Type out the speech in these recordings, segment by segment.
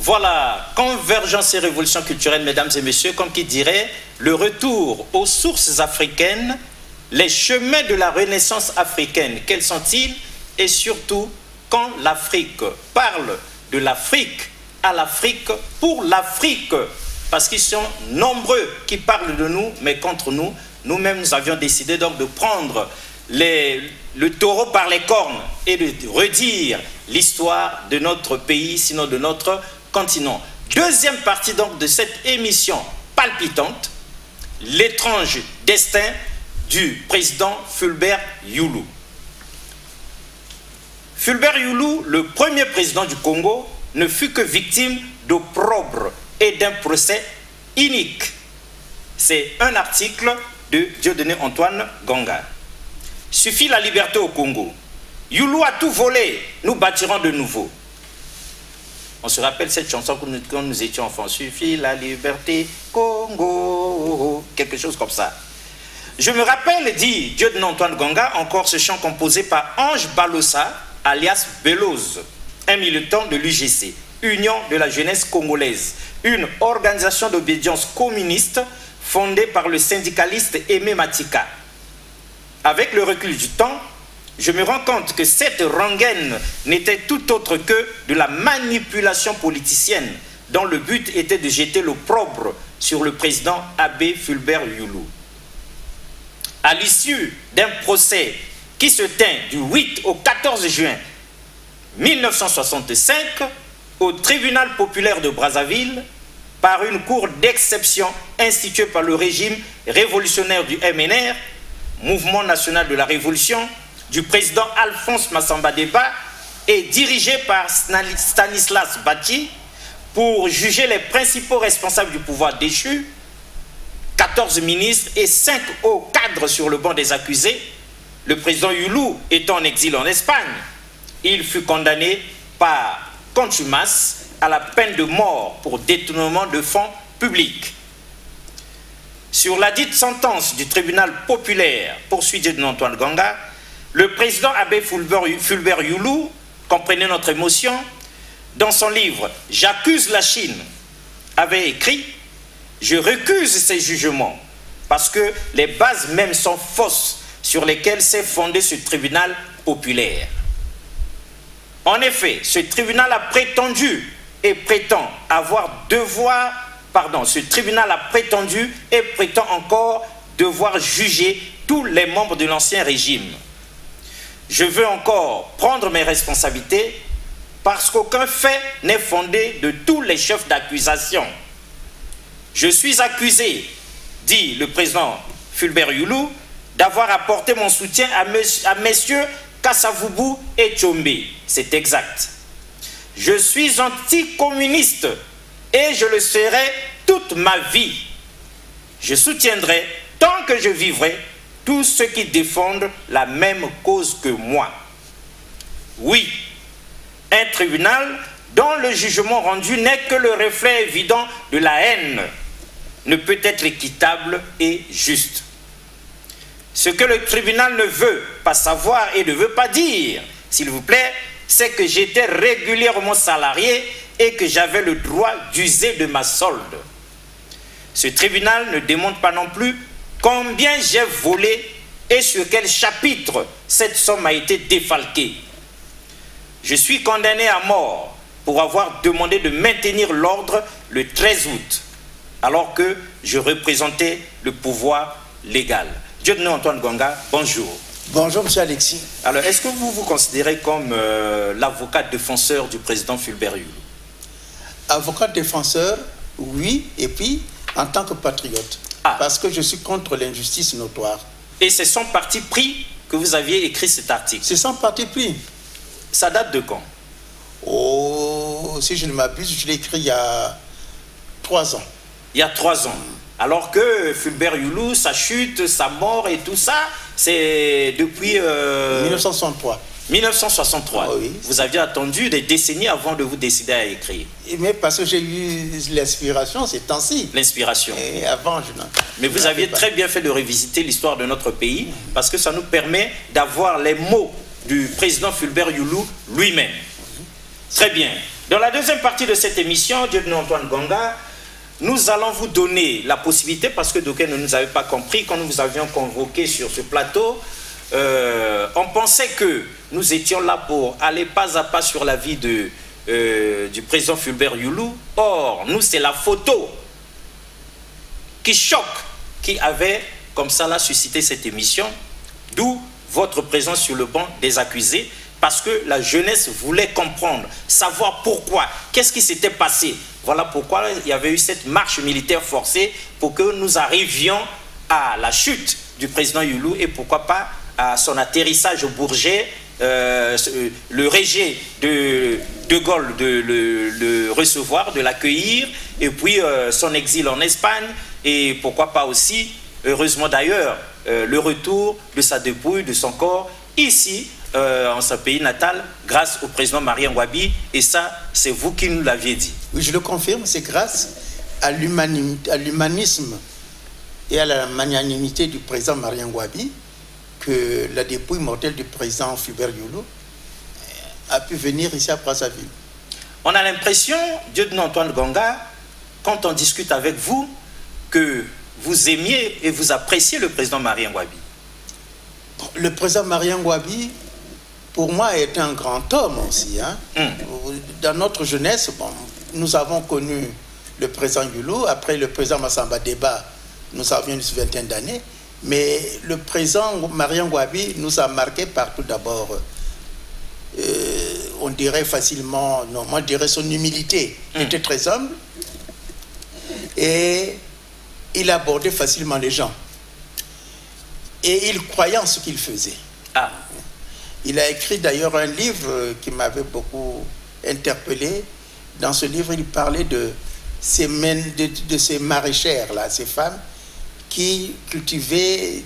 Voilà, Convergence et Révolution culturelle, mesdames et messieurs, comme qui dirait, le retour aux sources africaines, les chemins de la renaissance africaine, quels sont-ils? Et surtout, quand l'Afrique parle de l'Afrique, à l'Afrique, pour l'Afrique, parce qu'ils sont nombreux qui parlent de nous, mais contre nous, nous-mêmes, nous avions décidé donc de prendre le taureau par les cornes et de redire l'histoire de notre pays, sinon de notre continent. Deuxième partie donc de cette émission palpitante, l'étrange destin du président Fulbert Youlou. Fulbert Youlou, le premier président du Congo, ne fut que victime d'opprobre et d'un procès inique. C'est un article de Dieudonné Antoine Ganga. Suffit la liberté au Congo. Youlou a tout volé, nous bâtirons de nouveau. On se rappelle cette chanson quand nous étions enfants. Suffit la liberté, Congo. Quelque chose comme ça. Je me rappelle, dit Dieudonné Antoine Ganga, encore ce chant composé par Ange Balossa, alias Belloz, un militant de l'UGC, Union de la jeunesse congolaise, une organisation d'obédience communiste fondée par le syndicaliste Aimé Matika. Avec le recul du temps, je me rends compte que cette rengaine n'était tout autre que de la manipulation politicienne dont le but était de jeter l'opprobre sur le président Abbé Fulbert Youlou. À l'issue d'un procès qui se tint du 8 au 14 juin 1965 au tribunal populaire de Brazzaville par une cour d'exception instituée par le régime révolutionnaire du MNR, Mouvement national de la révolution, du président Alphonse Massamba Deba et dirigé par Stanislas Bati pour juger les principaux responsables du pouvoir déchu, 14 ministres et 5 hauts cadres sur le banc des accusés. Le président Youlou étant en exil en Espagne, il fut condamné par contumace à la peine de mort pour détournement de fonds publics. Sur la dite sentence du tribunal populaire, poursuit Dieudonné Antoine Ganga, le président Abbé Fulbert Youlou, comprenez notre émotion, dans son livre « J'accuse la Chine », avait écrit « Je recuse ces jugements parce que les bases mêmes sont fausses sur lesquelles s'est fondé ce tribunal populaire. » En effet, ce tribunal a prétendu et prétend avoir ce tribunal a prétendu et prétend encore devoir juger tous les membres de l'ancien régime. Je veux encore prendre mes responsabilités parce qu'aucun fait n'est fondé de tous les chefs d'accusation. Je suis accusé, dit le président Fulbert Youlou, d'avoir apporté mon soutien à messieurs Kasavubu et Tchombe. C'est exact. Je suis anticommuniste et je le serai toute ma vie. Je soutiendrai, tant que je vivrai, tous ceux qui défendent la même cause que moi. Oui, un tribunal dont le jugement rendu n'est que le reflet évident de la haine ne peut être équitable et juste. Ce que le tribunal ne veut pas savoir et ne veut pas dire, s'il vous plaît, c'est que j'étais régulièrement salarié et que j'avais le droit d'user de ma solde. Ce tribunal ne démontre pas non plus combien j'ai volé et sur quel chapitre cette somme a été défalquée. Je suis condamné à mort pour avoir demandé de maintenir l'ordre le 13 août, alors que je représentais le pouvoir légal. Dieudonné Antoine Ganga, bonjour. Bonjour, M. Alexis. Alors, est-ce que vous vous considérez comme l'avocat défenseur du président Fulbert Youlou? Avocat défenseur, oui, et puis en tant que patriote. Parce que je suis contre l'injustice notoire. Et c'est sans parti pris que vous aviez écrit cet article? C'est sans parti pris. Ça date de quand? Oh, si je ne m'abuse, je l'ai écrit il y a 3 ans. Il y a 3 ans. Alors que Fulbert Youlou, sa chute, sa mort et tout ça, c'est depuis... 1963. 1963. Ah, oui. Vous aviez attendu des décennies avant de vous décider à écrire. Mais parce que j'ai eu l'inspiration ces temps-ci. L'inspiration. Et avant, je n'en... Mais vous aviez très bien fait de revisiter l'histoire de notre pays parce que ça nous permet d'avoir les mots du président Fulbert Youlou lui-même. Très bien. Dans la deuxième partie de cette émission, Dieudonné Antoine Gonga, nous allons vous donner la possibilité, parce que d'aucuns ne nous avaient pas compris, quand nous vous avions convoqué sur ce plateau, on pensait que nous étions là pour aller pas à pas sur la vie du président Fulbert Yulu. Or, nous, c'est la photo qui choque, qui avait comme ça là suscité cette émission, d'où votre présence sur le banc des accusés, parce que la jeunesse voulait comprendre, savoir pourquoi, qu'est-ce qui s'était passé. Voilà pourquoi il y avait eu cette marche militaire forcée pour que nous arrivions à la chute du président Yulu et pourquoi pas à son atterrissage au Bourget, le régé de Gaulle de le recevoir, de l'accueillir, et puis son exil en Espagne, et pourquoi pas aussi, heureusement d'ailleurs, le retour de sa dépouille, de son corps, ici, en son pays natal, grâce au président Marien Ngouabi, et ça, c'est vous qui nous l'aviez dit. Oui, je le confirme, c'est grâce à l'humanisme et à la magnanimité du président Marien Ngouabi que la dépouille mortelle du président Fulbert Yulu a pu venir ici à Brazzaville. On a l'impression, Dieudonné Antoine Gonga, quand on discute avec vous, que vous aimiez et vous appréciez le président Marien Ngouabi. Le président Marien Ngouabi, pour moi, est un grand homme aussi. Hein. Dans notre jeunesse, bon, nous avons connu le président Yulu. Après le président Massamba Deba, nous avions une vingtaine d'années. Mais le président Marien Ngouabi nous a marqué par tout d'abord, on dirait facilement, non, moi je dirais son humilité. Il était très humble et il abordait facilement les gens. Et il croyait en ce qu'il faisait. Ah. Il a écrit d'ailleurs un livre qui m'avait beaucoup interpellé. Dans ce livre, il parlait de ces maraîchères, là, ces femmes qui cultivaient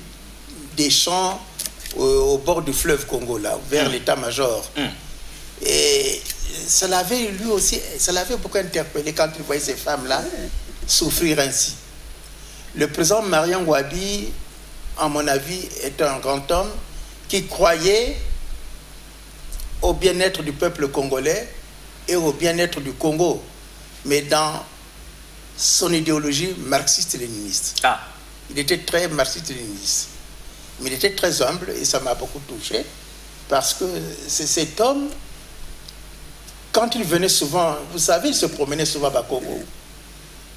des champs au bord du fleuve Congo, là, vers l'état-major. Et ça l'avait, lui aussi, ça l'avait beaucoup interpellé quand il voyait ces femmes-là souffrir ainsi. Le président Marien Ngouabi, à mon avis, est un grand homme qui croyait au bien-être du peuple congolais et au bien-être du Congo, mais dans son idéologie marxiste-léniniste. Ah. Il était très marxiste-léniniste, mais il était très humble et ça m'a beaucoup touché parce que c'est cet homme, quand il venait souvent, vous savez, il se promenait souvent à Bakongo,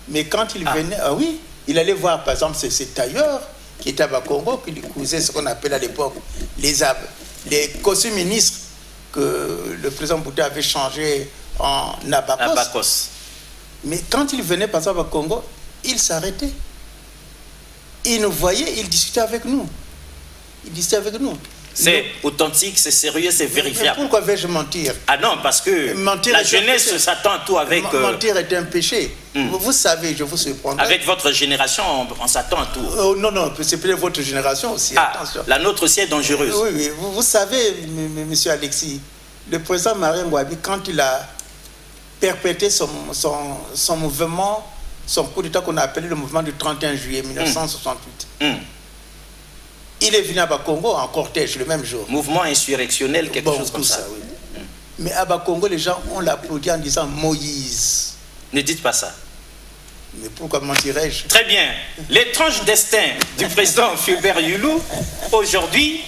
mais quand il venait, ah oui, il allait voir par exemple ces tailleurs qui étaient à Bakongo, qui lui cousaient ce qu'on appelle à l'époque les costumes ministres que le président Bouté avait changé en abakos. Mais quand il venait par exemple à Congo, il s'arrêtait. Il nous voyait, il discutait avec nous. Il discutait avec nous. C'est authentique, c'est sérieux, c'est vérifiable. Mais pourquoi vais-je mentir? Ah non, parce que la jeunesse s'attend à tout avec... Mentir est un péché. Vous savez, je vous surprends. Avec votre génération, on s'attend à tout. Non, non, c'est peut-être votre génération aussi. Ah, attention. La nôtre aussi est dangereuse. Oui, oui. Vous savez, monsieur Alexis, le président Marien Ngouabi, quand il a perpétré son mouvement, son coup d'État qu'on a appelé le mouvement du 31 juillet 1968, il est venu à Bakongo en cortège le même jour. Mouvement insurrectionnel, quelque chose comme ça. Oui. Mais à Bakongo, les gens ont l'applaudi en disant Moïse. Ne dites pas ça. Mais pourquoi mentirais-je? Très bien. L'étrange destin du président Fulbert Yulu aujourd'hui,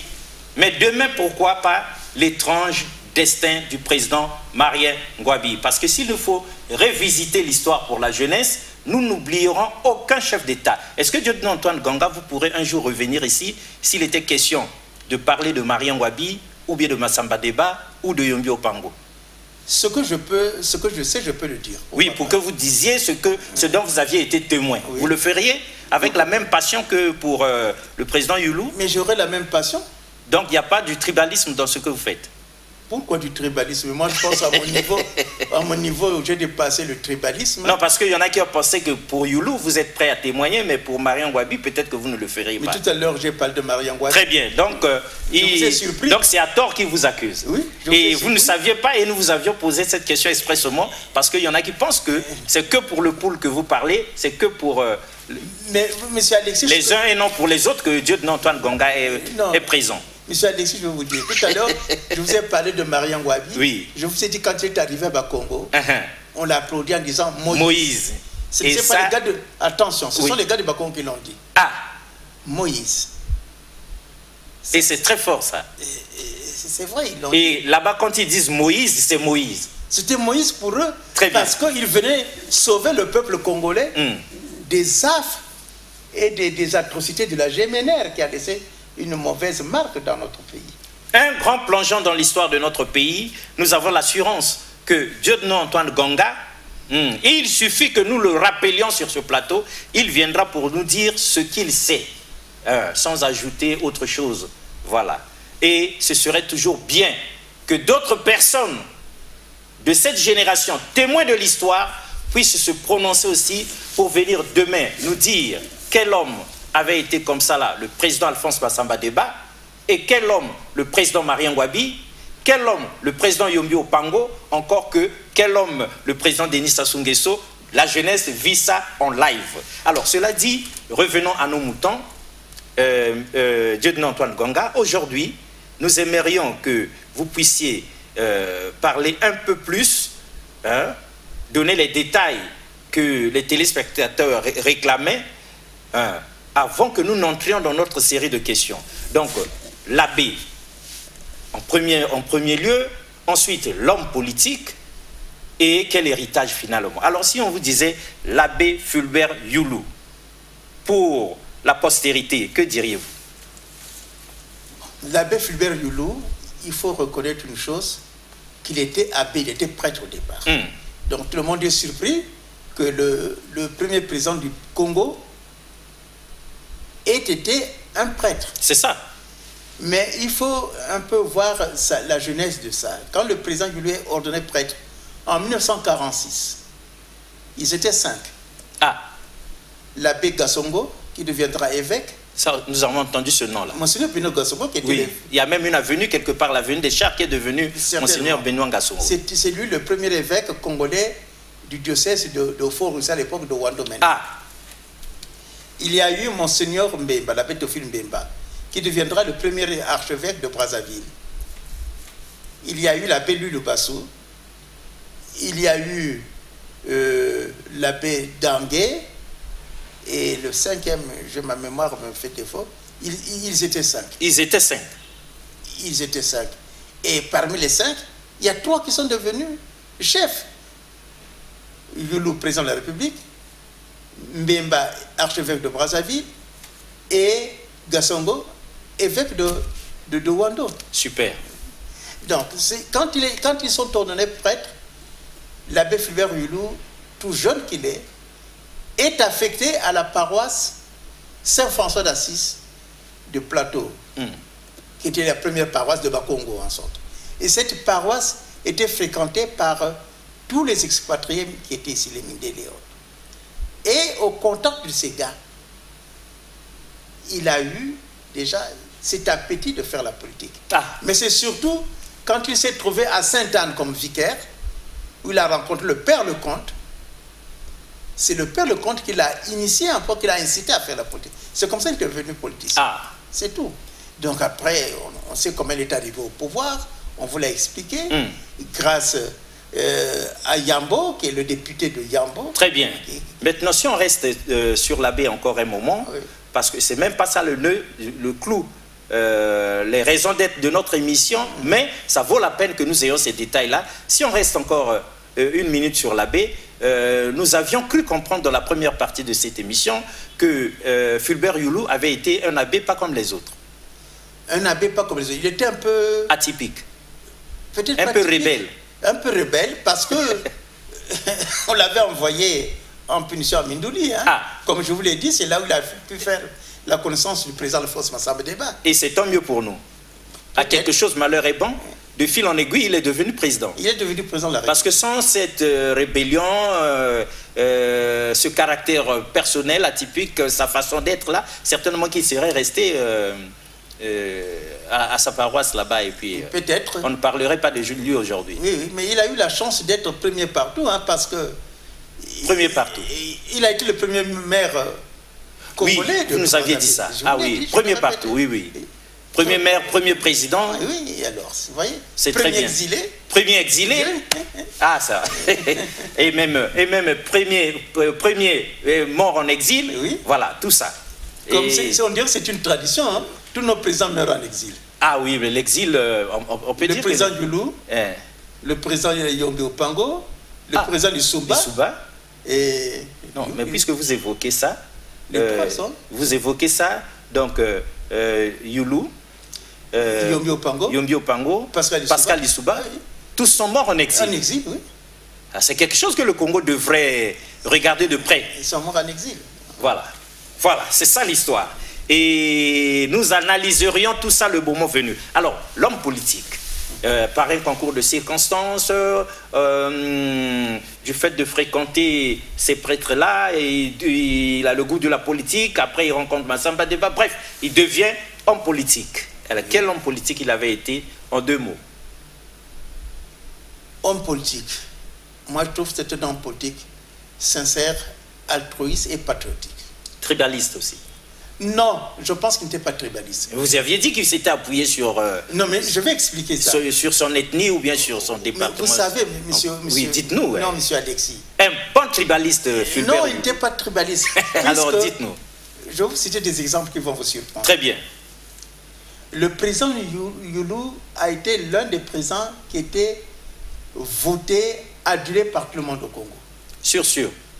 mais demain, pourquoi pas l'étrange destin du président Marien Ngouabi? Parce que s'il faut revisiter l'histoire pour la jeunesse, nous n'oublierons aucun chef d'État. Est-ce que Dieudonné Antoine Gonga, vous pourrez un jour revenir ici s'il était question de parler de Marien Ngouabi ou bien de Massamba Deba ou de Yombi Opango? Ce que je sais, je peux le dire. Oui, pour que vous disiez ce dont vous aviez été témoin. Oui. Vous le feriez avec la même passion que pour le président Yulu? Mais j'aurais la même passion. Donc il n'y a pas du tribalisme dans ce que vous faites? Pourquoi du tribalisme? Moi, je pense à mon niveau, j'ai dépassé le tribalisme. Non, parce qu'il y en a qui ont pensé que pour Yulu, vous êtes prêt à témoigner, mais pour Marien Ngouabi, peut-être que vous ne le feriez pas. Mais tout à l'heure, j'ai parlé de Marien Ngouabi. Très bien. Donc, donc c'est à tort qu'il vous accuse. Oui. Et vous ne saviez pas, et nous vous avions posé cette question expressément, parce qu'il y en a qui pensent que c'est que pour le pool que vous parlez, c'est que pour mais, monsieur Alexis, les uns et non pour les autres que Dieudonné Antoine Gonga est présent. Monsieur Alexis, je vais vous dire. Tout à l'heure, je vous ai parlé de Mariam Wabi. Oui. Je vous ai dit, quand il est arrivé à Congo, on l'a applaudi en disant Moïse. Ce n'est pas les gars de... Attention, ce sont les gars de Bakongo qui l'ont dit. Ah. Moïse. Et c'est très fort, ça. C'est vrai, ils l'ont dit. Et là-bas, quand ils disent Moïse, c'est Moïse. C'était Moïse pour eux. Très bien. Parce qu'il venait sauver le peuple congolais des affres et des atrocités de la GMNR qui a laissé une mauvaise marque dans notre pays. Un grand plongeon dans l'histoire de notre pays, nous avons l'assurance que Dieudonné Antoine Ganga, il suffit que nous le rappelions sur ce plateau, il viendra pour nous dire ce qu'il sait, sans ajouter autre chose. Voilà. Et ce serait toujours bien que d'autres personnes de cette génération, témoins de l'histoire, puissent se prononcer aussi pour venir demain nous dire quel homme avait été comme ça là, le président Alphonse Massamba Deba, et quel homme, le président Mariam Wabi, quel homme, le président Yombi Opango, encore que quel homme, le président Denis Sassou Nguesso. La jeunesse vit ça en live. Alors, cela dit, revenons à nos moutons. Dieudonné Antoine Ganga, aujourd'hui, nous aimerions que vous puissiez parler un peu plus, donner les détails que les téléspectateurs réclamaient, avant que nous n'entrions dans notre série de questions. Donc, l'abbé, en premier lieu, ensuite l'homme politique, et quel héritage finalement. Alors, si on vous disait l'abbé Fulbert Youlou, pour la postérité, que diriez-vous? L'abbé Fulbert Youlou, il faut reconnaître une chose, qu'il était abbé, il était prêtre au départ. Donc tout le monde est surpris que le premier président du Congo ait été un prêtre. C'est ça. Mais il faut un peu voir la jeunesse de ça. Quand le président Youlou est ordonné prêtre, en 1946, ils étaient 5. Ah. L'abbé Gassongo, qui deviendra évêque. Ça, nous avons entendu ce nom-là. Monseigneur Benoît Gassongo, qui était... Oui, il y a même une avenue quelque part, l'avenue des Chars, qui est devenue Monseigneur Benoît Gassongo. C'est lui le premier évêque congolais du diocèse de Fort-Roussel à l'époque de Wando-Mena. Ah. Il y a eu Monseigneur Mbemba, l'abbé Théophile Mbemba, qui deviendra le premier archevêque de Brazzaville. Il y a eu l'abbé Lulubassou. Il y a eu l'abbé Dangué. Et le 5e, ma mémoire me fait défaut, ils étaient 5. Ils étaient 5. Ils étaient 5. Et parmi les 5, il y a 3 qui sont devenus chefs. Youlou, président de la République, Mbemba, archevêque de Brazzaville, et Gassongo, évêque de Wando. Super. Donc, quand ils sont ordonnés prêtres, l'abbé Fulbert Youlou, tout jeune qu'il est affecté à la paroisse Saint-François d'Assise de Plateau, qui était la première paroisse de Bakongo en sorte. Et cette paroisse était fréquentée par tous les expatriés qui étaient ici, les Mindé Léon. Et au contact de ces gars, il a eu déjà cet appétit de faire la politique. Mais c'est surtout quand il s'est trouvé à Sainte-Anne comme vicaire, où il a rencontré le père Lecomte. C'est le père Lecomte qui l'a initié un peu, qui l'a incité à faire la politique. C'est comme ça qu'il est devenu politicien. C'est tout. Donc après, on sait comment il est arrivé au pouvoir, on vous l'a expliqué, grâce à Yambo, qui est le député de Yambo. Très bien. Maintenant, si on reste sur l'abbé encore un moment, parce que c'est même pas ça le clou, les raisons d'être de notre émission, mais ça vaut la peine que nous ayons ces détails-là. Si on reste encore une minute sur l'abbé, nous avions cru comprendre dans la première partie de cette émission que Fulbert Youlou avait été un abbé pas comme les autres. Un abbé pas comme les autres. Il était un peu... atypique. Peut-être un peu rebelle. Un peu rebelle parce que on l'avait envoyé en punition à Mindouli. Comme je vous l'ai dit, c'est là où il a pu faire la connaissance du président Alphonse Massamba Deba. Et c'est tant mieux pour nous. À quelque chose, malheur est bon. De fil en aiguille, il est devenu président. Il est devenu président de la République. Parce que sans cette rébellion, ce caractère personnel, atypique, sa façon d'être là, certainement qu'il serait resté à sa paroisse là-bas. Et puis, peut-être. On ne parlerait pas de lui aujourd'hui. Oui, mais il a eu la chance d'être premier partout, parce que... Premier partout. Il a été le premier maire congolais. Oui, vous nous aviez dit ça. Oui, premier partout, oui. Premier maire, premier président. Oui, alors, vous voyez. C'est très bien. Exilé. Premier exilé. Ah, ça. et même premier mort en exil. Oui. Voilà, tout ça. Comme on dirait que c'est une tradition, hein. Tous nos présidents meurent en exil. Ah oui, mais l'exil, on peut dire... Le président Youlou, le président Yombi Opango, le président Lissouba. Et... Non, mais puisque vous évoquez ça, vous évoquez ça, donc Youlou, Yombi Opango, Pascal Lissouba, oui. Tous sont morts en exil. En exil, oui. Ah, c'est quelque chose que le Congo devrait regarder de près. Ils sont morts en exil. Voilà, voilà, c'est ça l'histoire. Et nous analyserions tout ça le moment venu. Alors, l'homme politique, par un concours de circonstances, du fait de fréquenter ces prêtres-là, il a le goût de la politique, après il rencontre Massamba Deba, bref, il devient homme politique. Alors, quel homme politique il avait été en 2 mots? Homme politique. Moi, je trouve que c'était un homme politique sincère, altruiste et patriotique. Tribaliste aussi. Non, je pense qu'il n'était pas tribaliste. Vous aviez dit qu'il s'était appuyé sur... non, mais je vais expliquer ça. Sur son ethnie ou bien sur son département. Mais vous savez, monsieur... Oui, dites-nous. Non, monsieur Alexis. Un bon tribaliste, Fulbert. Non, il n'était pas tribaliste. Alors, dites-nous. Je vais vous citer des exemples qui vont vous surprendre. Très bien. Le président Youlou a été l'un des présidents qui était voté, adulé par tout le monde au Congo. Sûr.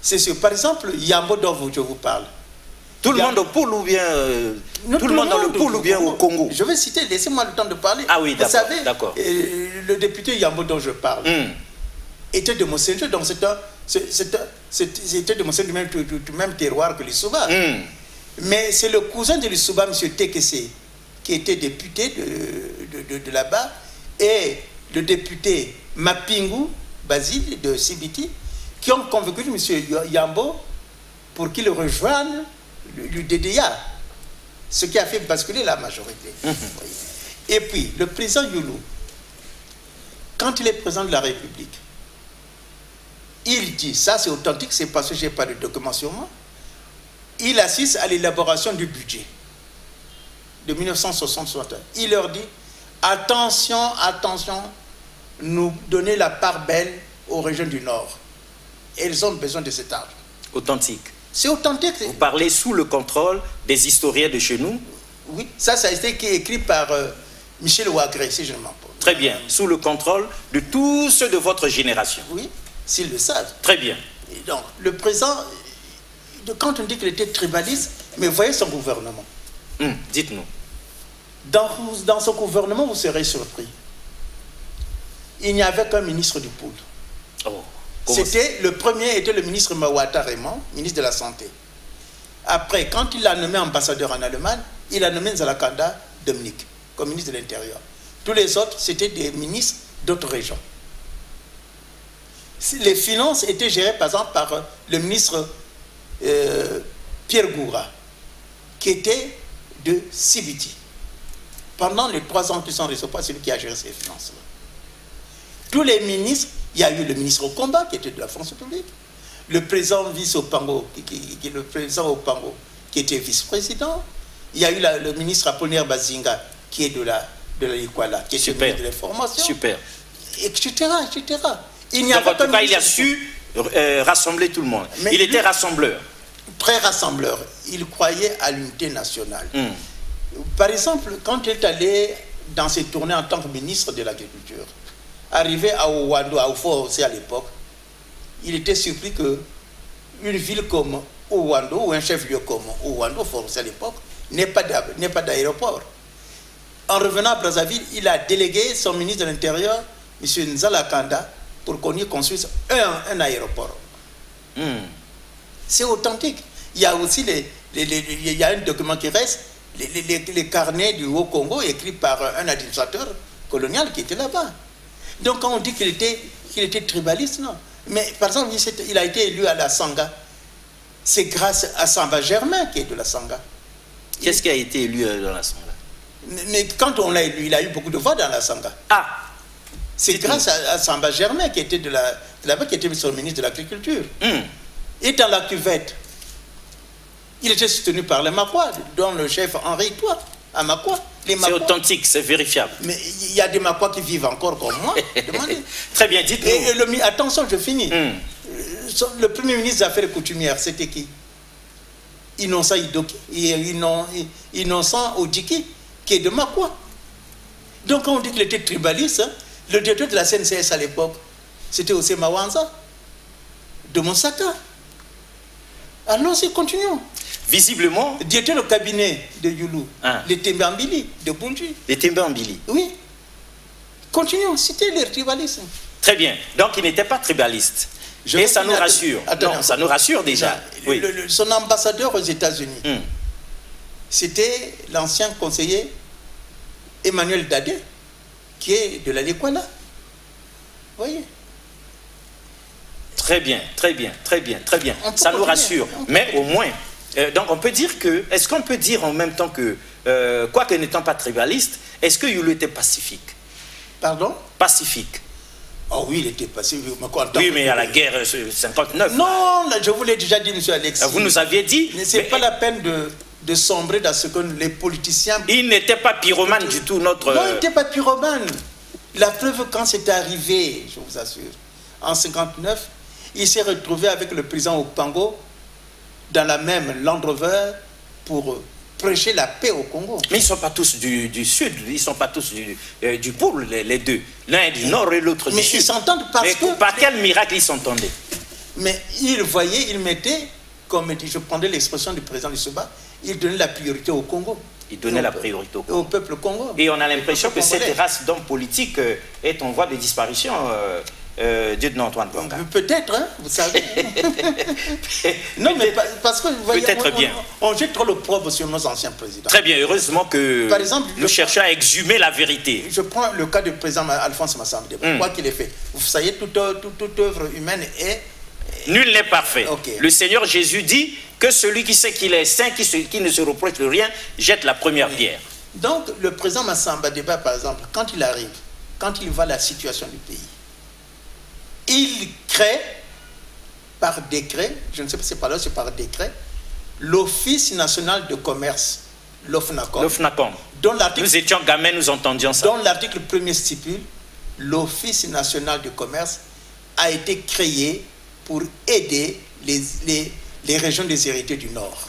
C'est sûr. Par exemple, Yambo dont je vous parle. Tout le monde au pool ou bien tout le monde dans le pool ou bien au Congo? Je vais citer, laissez-moi le temps de parler. Ah oui, d'accord. Vous savez, le député Yambo dont je parle était de Monseigneur, donc c'était de Monseigneur du même terroir que Lissouba. Mais c'est le cousin de Lissouba, M. Tekese, qui était député de là-bas, et le député Mapingu Basile de Sibiti, qui ont convaincu M. Yambo pour qu'il rejoigne le DDA, ce qui a fait basculer la majorité. Et puis, le président Youlou, quand il est président de la République, il dit, ça c'est authentique, c'est parce que je n'ai pas de document sur moi, il assiste à l'élaboration du budget de 1960-61. Il leur dit, attention, attention, nous donner la part belle aux régions du Nord. Elles ont besoin de cet argent. Authentique. C'est authentique. Vous parlez sous le contrôle des historiens de chez nous? Oui, ça a été écrit par Michel Ouagré, si je ne m'en trompe. Très bien, sous le contrôle de tous ceux de votre génération. Oui, s'ils le savent. Très bien. Et donc, le président, quand on dit qu'il était tribaliste, mais voyez son gouvernement. Dites-nous. Dans son gouvernement, vous serez surpris. Il n'y avait qu'un ministre du pool. Oh. Le premier était le ministre Mawata Raymond, ministre de la Santé. Après, quand il l'a nommé ambassadeur en Allemagne, il a nommé Nzalakanda Dominique comme ministre de l'Intérieur. Tous les autres, c'était des ministres d'autres régions. Les finances étaient gérées, par exemple, par le ministre Pierre Goura, qui était de Sibiti. Pendant les 3 ans qu'ils sont restés, c'est lui qui a géré ces finances-là. Tous les ministres, il y a eu le ministre au combat qui était de la fonction publique, le président Opango, le président Opango qui était vice-président, il y a eu le ministre Apollinaire Bazinga qui est de la Ikwala, qui était ministre de l'information, etc. Il n'y a pas en il a su rassembler tout le monde. Mais il était rassembleur. Très rassembleur. Il croyait à l'unité nationale. Par exemple, quand il est allé dans ses tournées en tant que ministre de l'Agriculture, arrivé à Ouando, à Oufo aussi à l'époque, il était surpris qu'une ville comme Ouando, ou un chef-lieu comme Ouando, à l'époque, n'ait pas d'aéroport. En revenant à Brazzaville, il a délégué son ministre de l'Intérieur, M. Nzalakanda, pour qu'on y construise un aéroport. C'est authentique. Il y a aussi il y a un document qui reste, les carnets du Haut-Congo écrits par un administrateur colonial qui était là-bas. Donc quand on dit qu'il était tribaliste, non. Mais par exemple, il a été élu à la Sangha. C'est grâce à Samba Germain qui est de la Sangha. Qu'est-ce qui a été élu dans la Sangha? Mais quand on l'a élu, il a eu beaucoup de voix dans la Sangha. Ah, c'est grâce à Samba Germain qui était là-bas, qui était son ministre de l'Agriculture. Et dans la cuvette, il était soutenu par les Marois, dont le chef Henri Toi, à Makwa. C'est authentique, c'est vérifiable. Mais il y a des Makwa qui vivent encore comme moi. Très bien, dites-nous. Attention, je finis. Le premier ministre des Affaires coutumières, c'était qui? Innocent Idoki, Innocent Odiki, qui est de Makwa. Donc quand on dit qu'il était tribaliste, hein, le directeur de la CNCS à l'époque, c'était aussi Mawanza, de Monsaka. Allons-y, continuons. Visiblement... Directeur le cabinet de Youlou, les Tembambili, de Bunji. Les Tembambili. Oui. Continuons, c'était les tribalistes. Très bien. Donc il n'était pas tribaliste. Et ça nous rassure. Non, ça nous rassure déjà. Oui. Son ambassadeur aux États-Unis, c'était l'ancien conseiller Emmanuel Dadé, qui est de la Lekwala. Vous voyez? Très bien, très bien, très bien, très bien. Ça nous rassure. Mais au moins, donc on peut dire que, est-ce qu'on peut dire en même temps que, quoique n'étant pas tribaliste, est-ce que Youlou était pacifique? Pardon? Pacifique. Oh oui, il était pacifique. Oui, mais à la guerre 59. Non, je vous l'ai déjà dit, M. Alexis. Vous nous aviez dit. C'est pas la peine de sombrer dans ce que les politiciens... Il n'était pas pyromane du tout, notre... Non, il n'était pas pyromane. La preuve, quand c'est arrivé, je vous assure, en 59, il s'est retrouvé avec le président Opango dans la même Land Rover pour prêcher la paix au Congo. Mais ils ne sont pas tous du sud, ils ne sont pas tous du pôle, les deux. L'un est du nord et l'autre du sud. Mais ils s'entendent parce que... Par quel miracle ils s'entendaient? Mais ils voyaient, ils mettaient, comme je prendrais l'expression du président du Souba, il donnait la priorité au Congo. Il donnait la priorité au Congo. Au peuple Congo. Et on a l'impression que cette race d'hommes politiques est en voie de disparition, Dieu de Antoine Blanca. Peut-être, hein, vous savez. Non, mais parce que vous voyez, on jette trop l'opprobre sur nos anciens présidents. Très bien, heureusement que par exemple, nous cherchons à exhumer la vérité. Je prends le cas du président Alphonse Massamba Deba, quoi qu'il ait fait. Vous savez, toute œuvre humaine est... Nul n'est parfait. Le Seigneur Jésus dit que celui qui sait qu'il est saint, qui ne se reproche de rien, jette la première pierre. Donc, le président Massamba Deba, par exemple, quand il arrive, quand il voit la situation du pays, il crée, par décret, je ne sais pas si c'est par là, c'est par décret, l'Office national de commerce, l'OFNACOM. L'OFNACOM. Nous étions gamins, nous entendions ça. Dont l'article 1er stipule, l'Office national de commerce a été créé pour aider les régions déshéritées du Nord.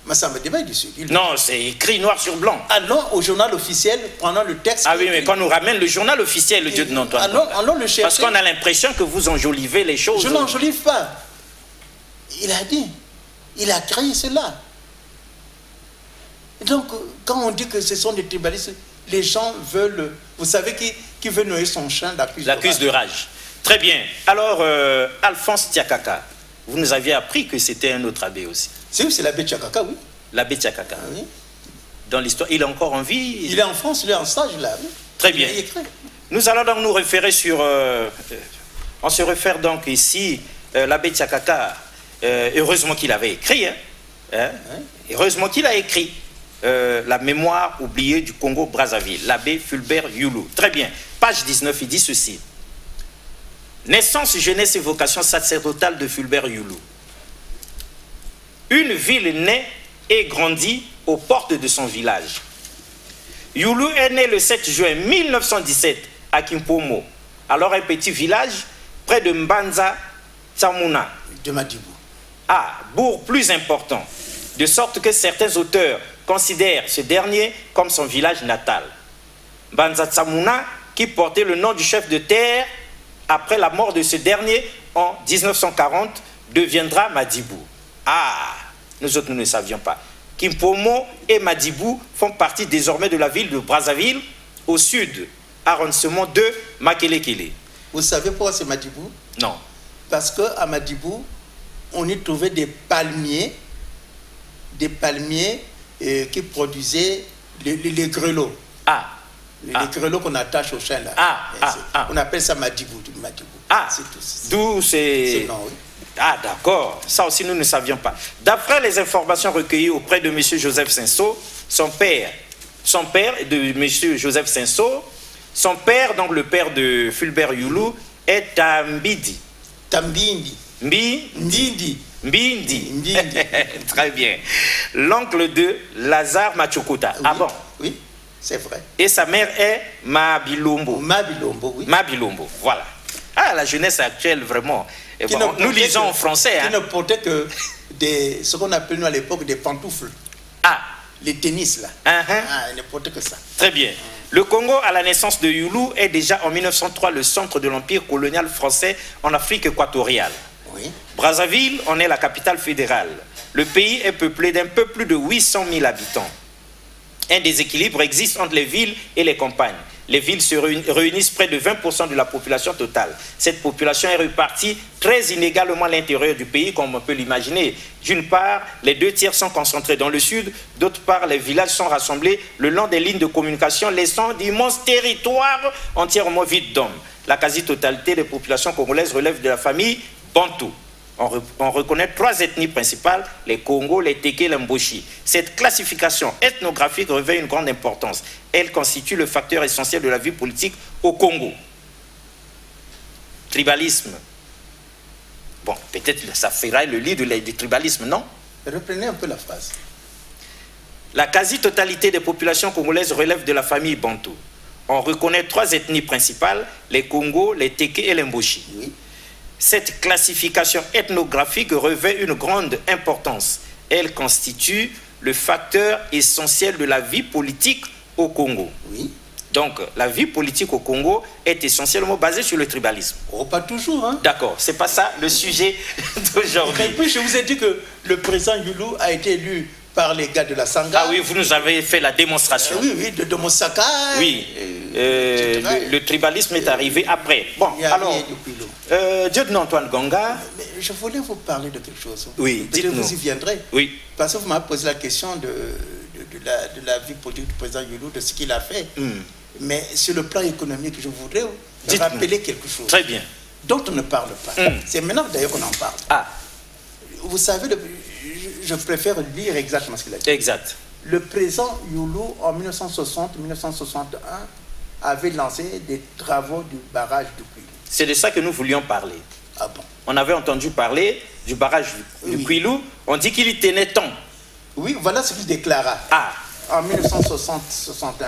Massamba Deba est du Sud. Non, c'est écrit noir sur blanc. Allons au journal officiel, prenons le texte. Ah oui, mais quand on nous ramène le journal officiel, le Dieu de Antoine. Allons le chercher. Parce qu'on a l'impression que vous enjolivez les choses. Je n'enjolive pas. Il a dit, il a créé cela. Donc, quand on dit que ce sont des tribalistes, les gens veulent... Vous savez qui veut noyer son chien l'accuse de rage. Très bien. Alors, Alphonse Tiakaka, vous nous aviez appris que c'était un autre abbé aussi. C'est l'abbé Tiakaka, oui. L'abbé Tiakaka. Oui. Dans l'histoire, il est encore en vie. Il est en France, il est en stage là. Oui. Très bien. Nous allons donc nous référer sur... on se réfère donc ici, l'abbé Tiakaka, heureusement qu'il avait écrit, heureusement qu'il a écrit la mémoire oubliée du Congo-Brazzaville, l'abbé Fulbert Youlou. Très bien. Page 19, il dit ceci. Naissance, jeunesse et vocation sacerdotale de Fulbert Youlou. Une ville naît et grandit aux portes de son village. Youlou est né le 7 juin 1917 à Kimpomo, alors un petit village près de Mbanza Tsamuna. De Madibou. Ah, bourg plus important, de sorte que certains auteurs considèrent ce dernier comme son village natal. Mbanza Tsamuna, qui portait le nom du chef de terre, après la mort de ce dernier en 1940, deviendra Madibou. Ah, nous autres, nous ne savions pas. Kimpomo et Madibou font partie désormais de la ville de Brazzaville, au sud, arrondissement de Makelekele. Vous savez pourquoi c'est Madibou? Non. Parce qu'à Madibou, on y trouvait des palmiers qui produisaient les grelots. Ah. Les grelots qu'on attache au chien là. On appelle ça Madibou. Ah, c'est tout. D'où c'est... Oui. Ah, d'accord. Ça aussi, nous ne savions pas. D'après les informations recueillies auprès de M. Joseph Cinceau, son père de M. Joseph Cinceau, son père, donc le père de Fulbert Youlou, est Tambidi. Tambindi. Ndindi. Mbindi. Très bien. L'oncle de Lazare Machukuta. Oui, ah bon? Oui, c'est vrai. Et sa mère est Mabilombo. Mabilombo, oui. Mabilombo, voilà. Ah, la jeunesse actuelle, vraiment. Bon, nous lisons en français. Qui ne portait que ce qu'on appelait nous à l'époque des pantoufles. Ah. Les tennis, là. Il ne portait que ça. Très bien. Le Congo, à la naissance de Youlou, est déjà en 1903 le centre de l'empire colonial français en Afrique équatoriale. Oui. Brazzaville en est la capitale fédérale. Le pays est peuplé d'un peu plus de 800 000 habitants. Un déséquilibre existe entre les villes et les campagnes. Les villes se réunissent près de 20% de la population totale. Cette population est répartie très inégalement à l'intérieur du pays, comme on peut l'imaginer. D'une part, les 2/3 sont concentrés dans le sud. D'autre part, les villages sont rassemblés le long des lignes de communication, laissant d'immenses territoires entièrement vides d'hommes. La quasi-totalité des populations congolaises relève de la famille Bantou. On reconnaît 3 ethnies principales, les Congo, les Téké et les Mboshi. Cette classification ethnographique revêt une grande importance. Elle constitue le facteur essentiel de la vie politique au Congo. Tribalisme. Bon, peut-être ça fera le lit du tribalisme, non? Reprenez un peu la phrase. La quasi-totalité des populations congolaises relève de la famille Bantou. On reconnaît 3 ethnies principales, les Congo, les Téké et les Mboshi. Oui. Cette classification ethnographique revêt une grande importance. Elle constitue le facteur essentiel de la vie politique au Congo. Oui. Donc, la vie politique au Congo est essentiellement basée sur le tribalisme. Oh, pas toujours, hein. D'accord, c'est pas ça le sujet d'aujourd'hui. Et puis, je vous ai dit que le président Youlou a été élu par les gars de la Sangha. Ah oui, vous nous avez fait la démonstration. Oui, de Mosaka. Oui, le tribalisme est arrivé après. Bon, alors, Lieutenant Antoine Gonga. Mais je voulais vous parler de quelque chose. Oui, dites-nous. Vous y viendrez. Oui. Parce que vous m'avez posé la question de la vie politique du président Youlou, de ce qu'il a fait. Mais sur le plan économique, je voudrais rappeler quelque chose. Très bien. Dont on ne parle pas. C'est maintenant d'ailleurs qu'on en parle. Ah. Vous savez, je préfère lire exactement ce qu'il a dit. Exact. Le président Youlou, en 1960-1961, avait lancé des travaux du barrage du Kouilou. C'est de ça que nous voulions parler. Ah bon? On avait entendu parler du barrage du Kouilou. On dit qu'il y tenait tant. Oui, voilà ce qu'il déclara. Ah. En 1960-61,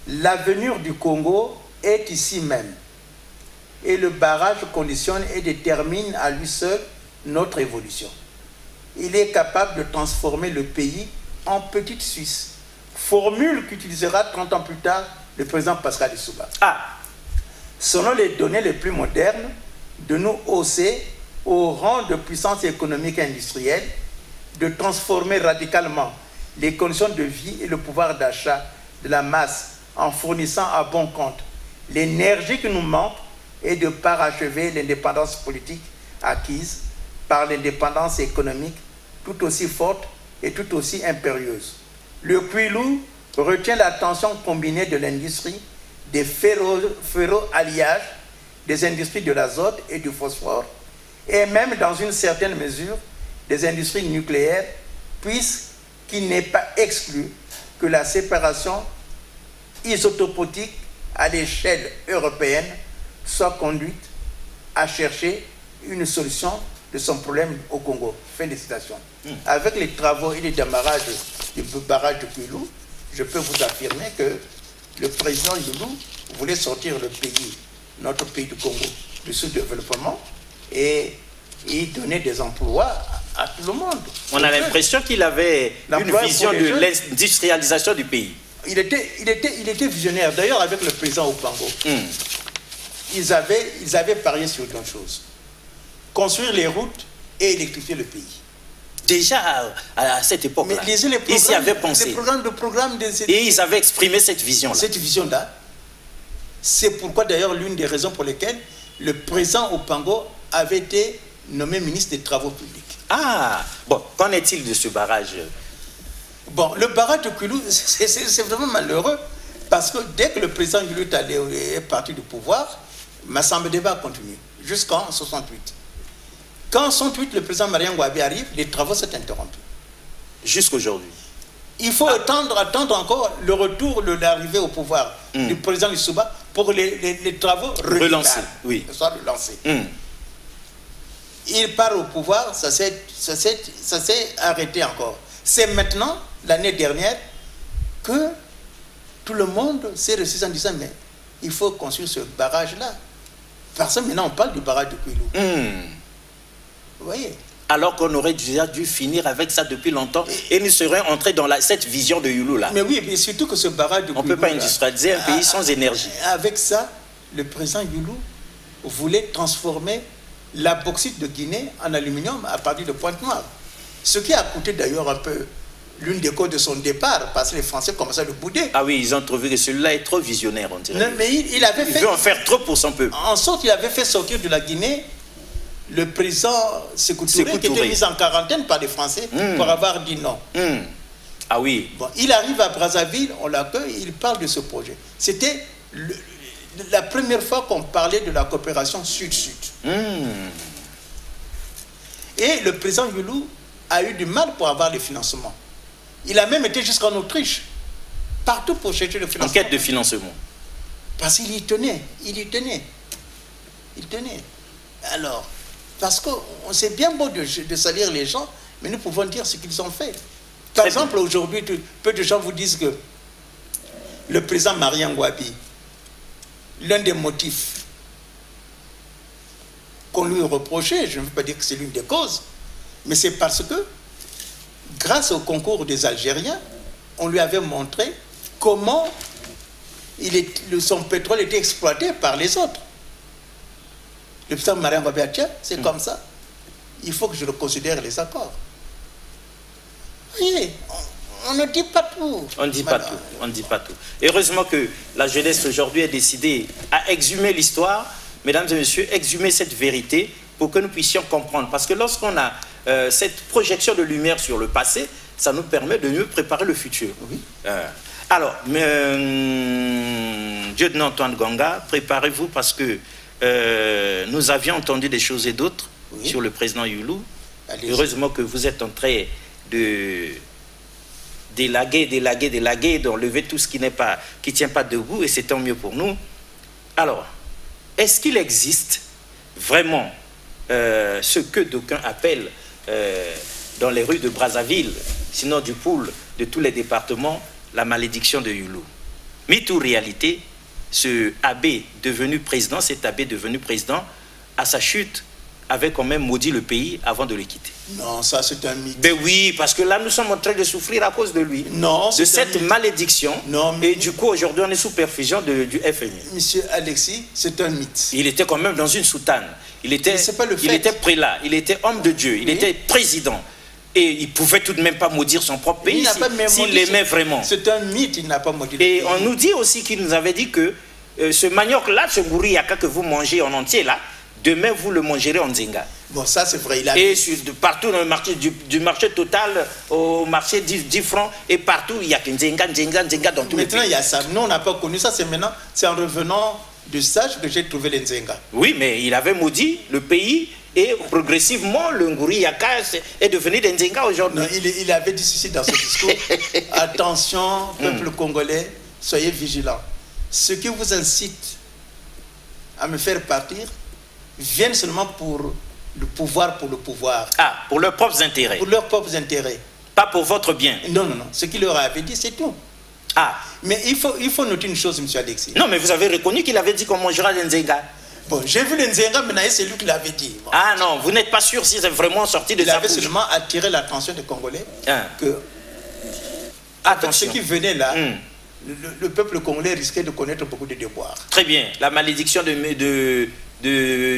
l'avenir du Congo est ici même. Et le barrage conditionne et détermine à lui seul notre évolution. Il est capable de transformer le pays en petite Suisse. Formule qu'utilisera 30 ans plus tard le président Pascal Lissouba. Ah. Selon les données les plus modernes, de nous hausser au rang de puissance économique et industrielle, de transformer radicalement les conditions de vie et le pouvoir d'achat de la masse en fournissant à bon compte l'énergie qui nous manque et de parachever l'indépendance politique acquise par l'indépendance économique tout aussi forte et tout aussi impérieuse. Le Kouilou retient l'attention combinée de l'industrie, des ferro-alliages, des industries de l'azote et du phosphore, et même dans une certaine mesure des industries nucléaires, puisqu'il n'est pas exclu que la séparation isotopotique à l'échelle européenne soit conduite à chercher une solution de son problème au Congo. Fin de citation. Avec les travaux et les démarrages du barrage de Kouilou, je peux vous affirmer que le président Youlou voulait sortir le pays, notre pays du Congo, du sous-développement et donner des emplois à tout le monde. On a l'impression qu'il avait une vision de l'industrialisation du pays. Il était visionnaire. D'ailleurs, avec le président Opango, ils avaient parié sur deux choses. Construire les routes et électrifier le pays. Déjà à cette époque-là, ils y avaient pensé. Et ils avaient exprimé cette vision-là. Cette vision-là. C'est pourquoi d'ailleurs l'une des raisons pour lesquelles le président Opango avait été nommé ministre des Travaux publics. Ah, bon, qu'en est-il de ce barrage? Bon, le barrage de Kouilou, c'est vraiment malheureux, parce que dès que le président Youlou est parti du pouvoir, Massamba Déba a continué, jusqu'en 68. Quand en 68, le président Marian Ngouabi arrive, les travaux sont interrompus. Jusqu'aujourd'hui. Il faut attendre encore le retour de l'arrivée au pouvoir du président Lissouba pour les travaux relancés. Oui. Soient relancés. il part au pouvoir, ça s'est arrêté encore. C'est maintenant, l'année dernière, que tout le monde s'est réussi en disant, mais il faut construire ce barrage-là. Parce que maintenant, on parle du barrage de Kouilou. Vous voyez? Alors qu'on aurait déjà dû finir avec ça depuis longtemps et nous serions entrés dans cette vision de Youlou-là. Mais oui, mais surtout que ce barrage de Kouilou... On ne peut pas industrialiser un pays sans énergie. Avec ça, le président Youlou voulait transformer la bauxite de Guinée en aluminium à partir de Pointe-Noire. Ce qui a coûté d'ailleurs un peu l'une des causes de son départ, parce que les Français commençaient à le bouder. Ah oui, ils ont trouvé que celui-là est trop visionnaire, on dirait. Non, mais il avait fait... veut en faire trop pour son peuple. En sorte, il avait fait sortir de la Guinée le président Sékou Touré, qui était mis en quarantaine par les Français pour avoir dit non. Ah oui. Bon, il arrive à Brazzaville, on l'accueille, il parle de ce projet. C'était la première fois qu'on parlait de la coopération sud-sud. Et le président Youlou a eu du mal pour avoir les financements. Il a même été jusqu'en Autriche, partout pour chercher le financement. En quête de financement. Parce qu'il y tenait, il y tenait. Il tenait. Alors, parce qu'on c'est bien beau de salir les gens, mais nous pouvons dire ce qu'ils ont fait. Par exemple, aujourd'hui, peu de gens vous disent que le président Marien Ngouabi, l'un des motifs qu'on lui reprochait, je ne veux pas dire que c'est l'une des causes, mais c'est parce que, grâce au concours des Algériens, on lui avait montré comment son pétrole était exploité par les autres. Le président Marien Ngouabi a dit, tiens, c'est comme ça. Il faut que je reconsidère les accords. Oui, on ne dit pas tout. On ne dit pas tout. On ne dit pas tout. Heureusement que la jeunesse aujourd'hui est décidée à exhumer l'histoire, mesdames et messieurs, exhumer cette vérité pour que nous puissions comprendre. Parce que lorsqu'on a cette projection de lumière sur le passé, ça nous permet de mieux préparer le futur. Oui. Alors, lieutenant Antoine Gonga, préparez-vous parce que nous avions entendu des choses et d'autres sur le président Youlou. Heureusement que vous êtes en train de d'élaguer, d'enlever tout ce qui ne tient pas debout, et c'est tant mieux pour nous. Alors, est-ce qu'il existe vraiment ce que d'aucuns appellent dans les rues de Brazzaville, sinon du pool de tous les départements, la malédiction de Youlou? Mythe ou réalité, ce abbé devenu président, cet abbé devenu président, à sa chute, avait quand même maudit le pays avant de le quitter. Non, ça c'est un mythe. Ben oui, parce que là nous sommes en train de souffrir à cause de lui. Non, de cette malédiction. Non, mais... Et du coup aujourd'hui on est sous perfusion du FMI. Monsieur Alexis, c'est un mythe. Il était quand même dans une soutane. Il était prélat, il était homme de Dieu, il était président. Et il ne pouvait tout de même pas maudire son propre pays s'il l'aimait vraiment. C'est un mythe, il n'a pas maudit le pays. Et on nous dit aussi qu'il nous avait dit que ce manioc-là, ce gouriyaka que vous mangez en entier là, demain vous le mangerez en Nzenga. Bon, ça c'est vrai. Et partout dans le marché, du marché total au marché 10 francs, et partout il y a que Nzenga dans tous les pays. Maintenant il y a ça. Nous on n'a pas connu ça, c'est maintenant, c'est en revenant de stage que j'ai trouvé les Nzenga. Oui, mais il avait maudit le pays. Et progressivement, le Ngouriyaka est devenu des Nzenga aujourd'hui. Il avait dit ceci dans ce discours. Attention, peuple congolais, soyez vigilants. Ceux qui vous incitent à me faire partir viennent seulement pour le pouvoir, Ah, pour leurs propres intérêts. Pour leurs propres intérêts. Pas pour votre bien. Non. Ce qu'il leur avait dit, c'est tout. Ah. Mais il faut noter une chose, M. Alexis. Non, mais vous avez reconnu qu'il avait dit qu'on mangera des Nzenga. Bon, j'ai vu les Nzenga, mais c'est lui qui l'avait dit. Bon. Ah non, vous n'êtes pas sûr si c'est vraiment sorti de sa bouche. Il avait seulement attiré l'attention des Congolais que attention. Ce qui venait là, le peuple congolais risquait de connaître beaucoup de déboires. Très bien. La malédiction de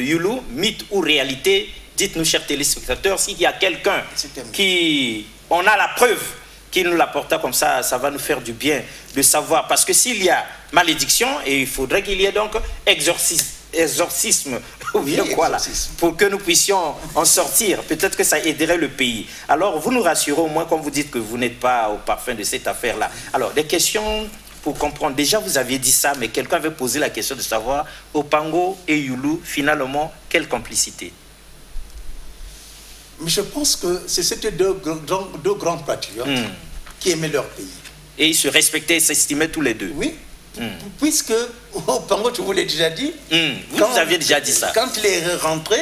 Youlou, mythe ou réalité, dites-nous, chers téléspectateurs, s'il y a quelqu'un qui... On a la preuve qui nous l'apporta comme ça, ça va nous faire du bien de savoir. Parce que s'il y a malédiction, et il faudrait qu'il y ait donc exorcisme ou bien quoi là, pour que nous puissions en sortir. Peut-être que ça aiderait le pays. Alors vous nous rassurez au moins quand vous dites que vous n'êtes pas au parfum de cette affaire-là. Alors des questions pour comprendre. Déjà vous aviez dit ça, mais quelqu'un avait posé la question de savoir Opango et Youlou, finalement, quelle complicité? Mais je pense que c'était deux grands patriotes qui aimaient leur pays. Et ils se respectaient et s'estimaient tous les deux. Oui. Puisque, au Pango, je vous l'ai déjà dit, vous aviez déjà dit ça. Quand il est rentré,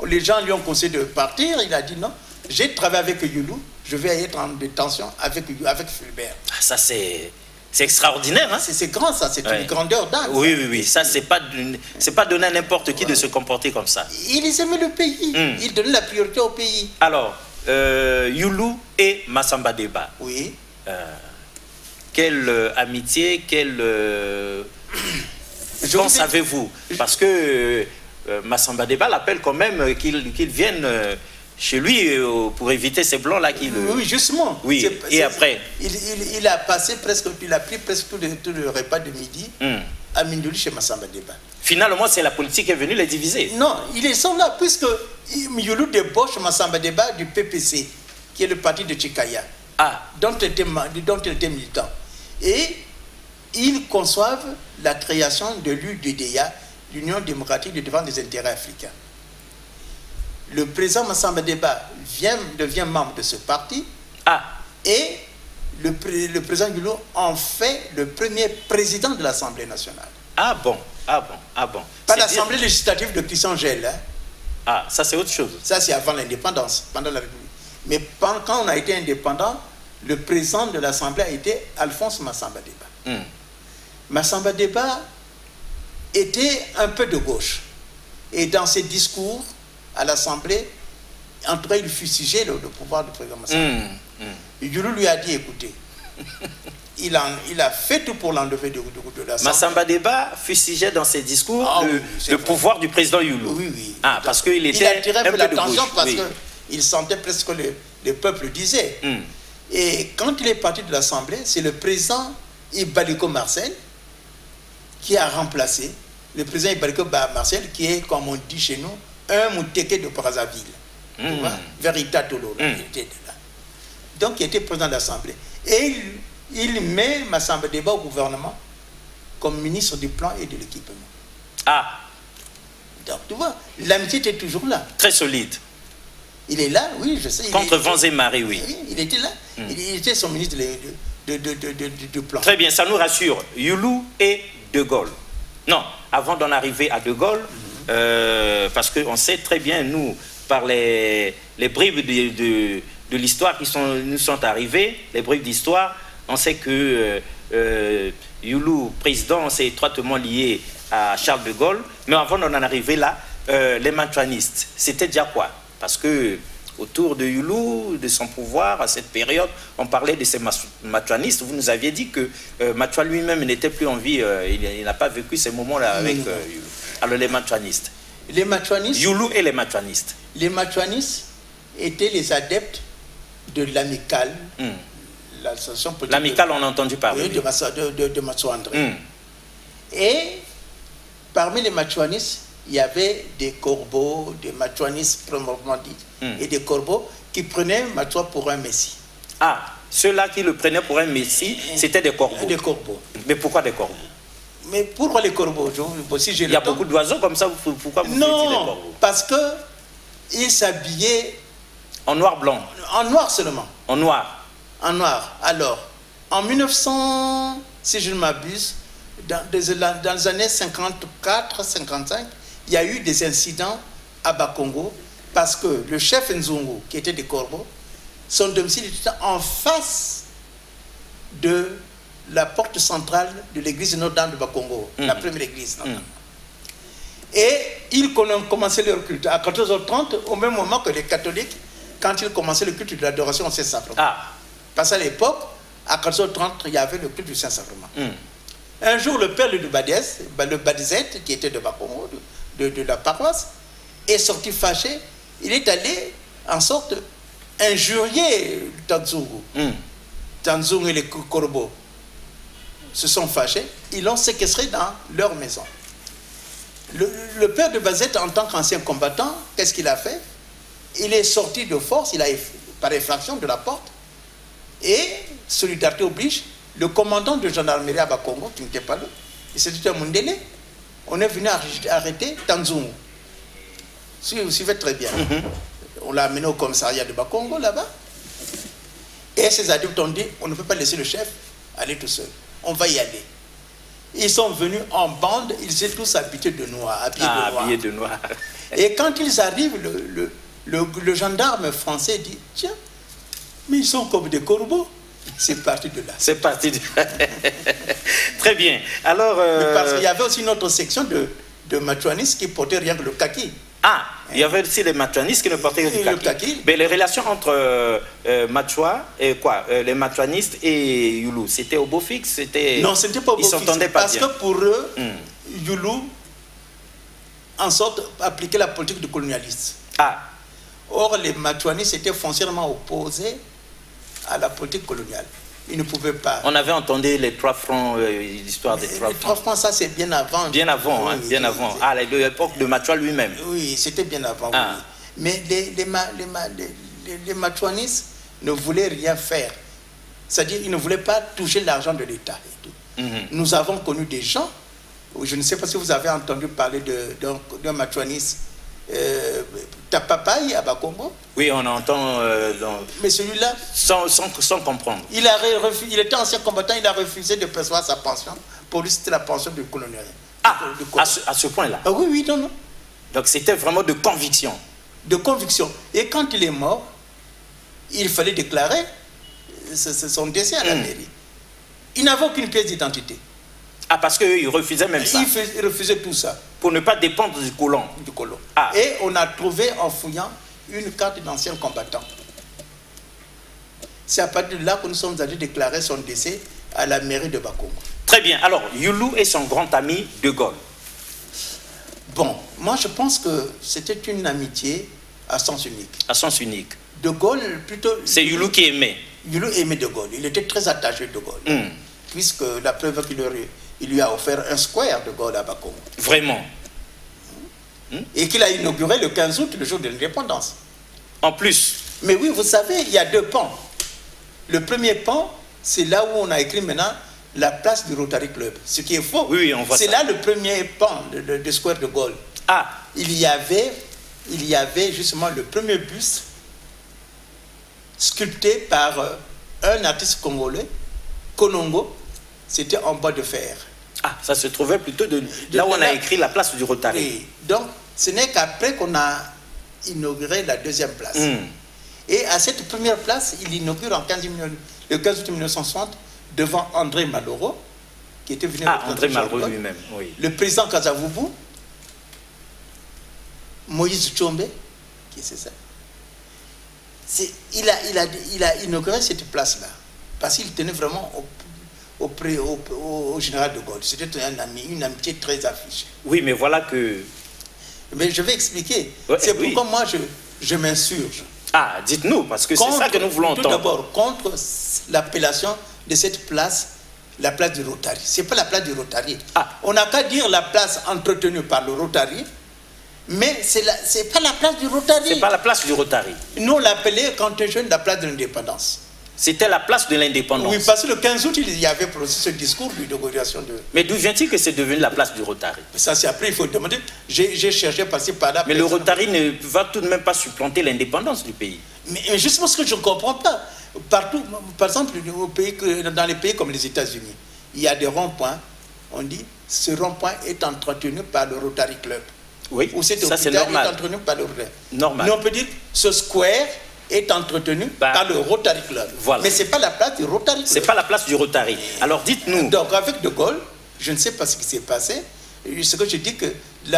les gens lui ont conseillé de partir. Il a dit non, j'ai travaillé avec Youlou, je vais être en détention avec Fulbert. Ça, c'est extraordinaire. Hein? C'est grand, ça, c'est une grandeur d'âme. Oui, oui, oui. Ça, c'est pas donner à n'importe qui de se comporter comme ça. Ils aimaient le pays. Ils donnaient la priorité au pays. Alors, Youlou et Massamba Deba. Oui. Quelle amitié, qu'en savez-vous? Parce que Massamba Deba l'appelle quand même qu'il vienne chez lui pour éviter ces blancs-là qui le... Oui, justement. Oui, et après il a passé presque, il a pris presque tout le repas de midi à Mindouli chez Massamba Deba. Finalement, c'est la politique qui est venue les diviser. Non, ils sont là, puisque Youlou débauche Massamba Deba du PPC, qui est le parti de Tchikaya, dont il était militant. Et ils conçoivent la création de l'UDDA, l'Union démocratique de défense des intérêts africains. Le président Massamba Deba devient membre de ce parti et le président Youlou en fait le premier président de l'Assemblée nationale. Ah bon. Pas l'Assemblée législative de Christian Gel. Hein. Ah, ça c'est autre chose. Ça c'est avant l'indépendance, pendant la République. Mais quand on a été indépendant, le président de l'Assemblée a été Alphonse Massamba Deba. Massamba Deba était un peu de gauche. Et dans ses discours à l'Assemblée, en tout cas, il fustigeait le pouvoir du président Massamba. Youlou lui a dit, écoutez, il a fait tout pour l'enlever de l'Assemblée. Massamba Deba fustigeait dans ses discours le pouvoir du président Youlou. Oui, oui. Parce qu'il était attirait un peu l'attention parce qu'il sentait presque que le peuple disait. Et quand il est parti de l'Assemblée, c'est le président Ibaliko Marcel qui a remplacé le président Ibaliko Marcel, qui est, comme on dit chez nous, un Mouteke de Brazzaville, vers Itatolo. Donc il était président de l'Assemblée. Et il met Massamba Deba au gouvernement comme ministre du plan et de l'équipement. Donc tu vois, l'amitié était toujours là. Très solide. Il est là, oui, je sais. Contre vents et marées, oui. Il était là. Il était son ministre du plan. Très bien, ça nous rassure. Youlou et De Gaulle. Non, avant d'en arriver à De Gaulle, parce qu'on sait très bien, nous, par les bribes de l'histoire qui nous sont arrivées, les bribes d'histoire, on sait que Youlou, président, s'est étroitement lié à Charles de Gaulle. Mais avant d'en arriver là, les matuanistes, c'était déjà quoi? Parce que autour de Youlou, de son pouvoir, à cette période, on parlait de ces matuanistes. Vous nous aviez dit que Matua lui-même n'était plus en vie, il n'a pas vécu ces moments-là avec Youlou. Alors les matuanistes. Les matuanistes. Youlou et les matuanistes. Les matuanistes étaient les adeptes de l'amicale. L'amicale, on a entendu parler. Oui, de Matsou André. Et parmi les matuanistes, il y avait des corbeaux, des matuanistes proprement dit, et des corbeaux qui prenaient Matua pour un messie. Ceux-là qui le prenaient pour un messie, c'était des corbeaux. Des corbeaux. Mais pourquoi des corbeaux? Mais pourquoi les corbeaux? Il y a beaucoup d'oiseaux comme ça, pourquoi vous dites des corbeaux? Non, parce qu'ils s'habillaient... En noir-blanc? En noir seulement. En noir? En noir. Alors, en 1900, si je ne m'abuse, dans les années 54-55, il y a eu des incidents à Bakongo parce que le chef Nzungu, qui était des corbeaux, son domicile était en face de la porte centrale de l'église Notre-Dame de Bakongo, la première église. Et ils ont commencé leur culte à 14h30, au même moment que les catholiques, quand ils commençaient le culte de l'adoration au Saint-Sacrement. Parce qu'à l'époque, à 14h30, il y avait le culte du Saint-Sacrement. Un jour, le père de le Badizette, qui était de Bakongo, de la paroisse, est sorti fâché. Il est allé en sorte injurier Tanzungu. Tanzungu et les corbeaux se sont fâchés. Ils l'ont séquestré dans leur maison. Le père de Bazette, en tant qu'ancien combattant, qu'est-ce qu'il a fait? Il est sorti de force, il a par effraction de la porte. Et, solidarité oblige, le commandant de gendarmerie à Bakongo, qui n'était pas là, c'était un Mundele, on est venu arrêter Tanzungu. Si vous suivez très bien. On l'a amené au commissariat de Bakongo, là-bas. Et ses adultes ont dit, on ne peut pas laisser le chef aller tout seul. On va y aller. Ils sont venus en bande, ils étaient tous habillés de noir. Habillés de noir. Et quand ils arrivent, le gendarme français dit, tiens, mais ils sont comme des corbeaux. C'est parti de là. C'est parti de là. Très bien. Alors, parce qu'il y avait aussi une autre section de matouanistes qui portaient rien que le kaki. Ah, il y avait aussi les matouanistes qui ne portaient que du kaki. Mais les relations entre Machoua et quoi, les matouanistes et Youlou, c'était au beau fixe, c'était... Non, c'était pas au beau fixe. Ils s'entendaient pas bien. Parce que pour eux, Youlou, en sorte, appliquait la politique du colonialiste. Ah. Or, les matouanistes étaient foncièrement opposés à la politique coloniale. Ils ne pouvaient pas. On avait entendu les 3 francs, l'histoire des 3 francs. Les 3 francs, ça c'est bien avant. Bien avant, oui, hein, bien avant. Ah, l'époque de Machoua lui-même. Oui, c'était bien avant. Ah. Oui. Mais les matouanistes ne voulaient rien faire. C'est-à-dire, ils ne voulaient pas toucher l'argent de l'État. Nous avons connu des gens, je ne sais pas si vous avez entendu parler d'un matouaniste, Tapapaï à Bakongo. Oui, on entend. Mais celui-là. Sans comprendre. Il était ancien combattant, il a refusé de percevoir sa pension. Pour lui, c'était la pension du colonel. Ah, à ce point-là. Ah, oui, oui, non, non. Donc c'était vraiment de conviction. De conviction. Et quand il est mort, il fallait déclarer son décès à la mairie. Il n'avait aucune pièce d'identité. Ah, parce qu'il refusait même ça. Il refusait tout ça. Pour ne pas dépendre du colon. Du colon. Ah. Et on a trouvé en fouillant une carte d'ancien combattant. C'est à partir de là que nous sommes allés déclarer son décès à la mairie de Bakongo. Très bien. Alors, Youlou est son grand ami De Gaulle. Bon, moi je pense que c'était une amitié à sens unique. À sens unique. De Gaulle, plutôt... C'est Youlou qui aimait. Youlou aimait De Gaulle. Il était très attaché de Gaulle. Puisque la preuve qu'il lui a offert un square de Gaulle à Bakongo. Vraiment. Et qu'il a inauguré le 15 août, le jour de l'indépendance. En plus. Mais oui, vous savez, il y a 2 pans. Le premier pan, c'est là où on a écrit maintenant la place du Rotary Club. Ce qui est faux. Oui, on voit ça. C'est là le premier pan de square de Gaulle. Ah. Il y avait justement le premier buste sculpté par un artiste congolais, Konongo. C'était en bois de fer. Ah, ça se trouvait plutôt là où on a écrit la place du Rotary. Oui. Donc, ce n'est qu'après qu'on a inauguré la 2e place. Et à cette première place, il inaugure le 15 août 1960 devant André Malraux, qui était venu... Ah, André Malraux lui-même, oui. Le président Kasavubu, Moïse Tchombe, qui c'est ça. Il a inauguré cette place-là, parce qu'il tenait vraiment au général de Gaulle. C'était une amitié très affichée. Oui, mais voilà que... Mais je vais expliquer. Ouais, c'est pourquoi moi je m'insurge. Ah, dites-nous, parce que c'est ça que nous voulons entendre. Tout d'abord, contre l'appellation de cette place, la place du Rotary. Ce n'est pas la place du Rotary. Ah. On n'a qu'à dire la place entretenue par le Rotary, mais ce n'est pas la place du Rotary. Ce n'est pas la place du Rotary. Nous, on l'appelait, quand on était jeune, la place de l'indépendance. C'était la place de l'indépendance. Oui, parce que le 15 août, il y avait aussi ce discours d'inauguration de... Mais d'où vient-il que c'est devenu la place du Rotary? Ça, c'est après, il faut demander. J'ai cherché par-ci, par-là. Mais le Rotary ne va tout de même pas supplanter l'indépendance du pays. Mais justement, ce que je ne comprends pas. Partout, par exemple, dans les pays comme les États-Unis, il y a des ronds-points. On dit, ce rond-point est entretenu par le Rotary Club. Oui, ou cet ça c'est normal. Est entretenu par le Rotary. Normal. Mais on peut dire, ce square est entretenu par le Rotary Club. Voilà. Mais ce n'est pas la place du Rotary Club. Ce n'est pas la place du Rotary. Alors dites-nous. Donc avec De Gaulle, je ne sais pas ce qui s'est passé. Ce que je dis que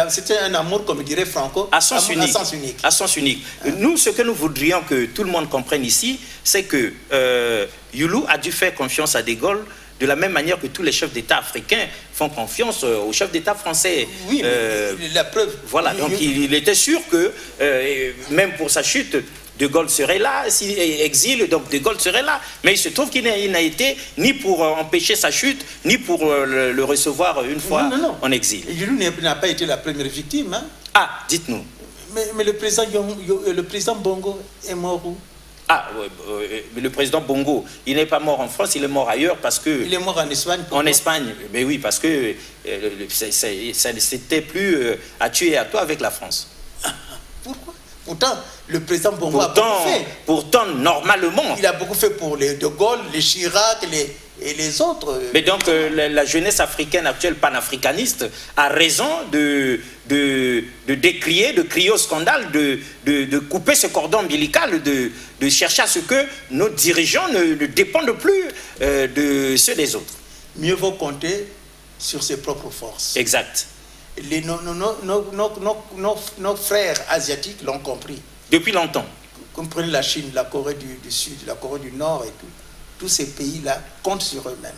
c'était un amour, comme dirait Franco, à sens unique. À sens unique. À sens unique. Nous, ce que nous voudrions que tout le monde comprenne ici, c'est que Youlou a dû faire confiance à De Gaulle de la même manière que tous les chefs d'État africains font confiance aux chefs d'État français. Oui, mais la preuve... Voilà, donc il était sûr que, même pour sa chute, De Gaulle serait là, s'il exile, donc De Gaulle serait là. Mais il se trouve qu'il n'a été ni pour empêcher sa chute, ni pour le recevoir une fois en exil. Youlou n'a pas été la première victime. Hein? Ah, dites-nous. Mais le président Bongo est mort où? Ah, mais le président Bongo, il n'est pas mort en France, il est mort ailleurs parce que... Il est mort en Espagne. En Espagne, mais oui, parce que ça ne s'était plus à tuer à toi avec la France. Pourquoi? Pourtant, le président Bongo a beaucoup fait. Pourtant, normalement... Il a beaucoup fait pour les De Gaulle, les Chirac, et les autres. Mais donc, la jeunesse africaine actuelle panafricaniste a raison de décrier, de crier au scandale, de couper ce cordon ombilical, de chercher à ce que nos dirigeants ne dépendent plus de ceux des autres. Mieux vaut compter sur ses propres forces. Exact. Nos frères asiatiques l'ont compris. Depuis longtemps. Comprenez la Chine, la Corée du Sud, la Corée du Nord et tout. Tous ces pays-là comptent sur eux-mêmes.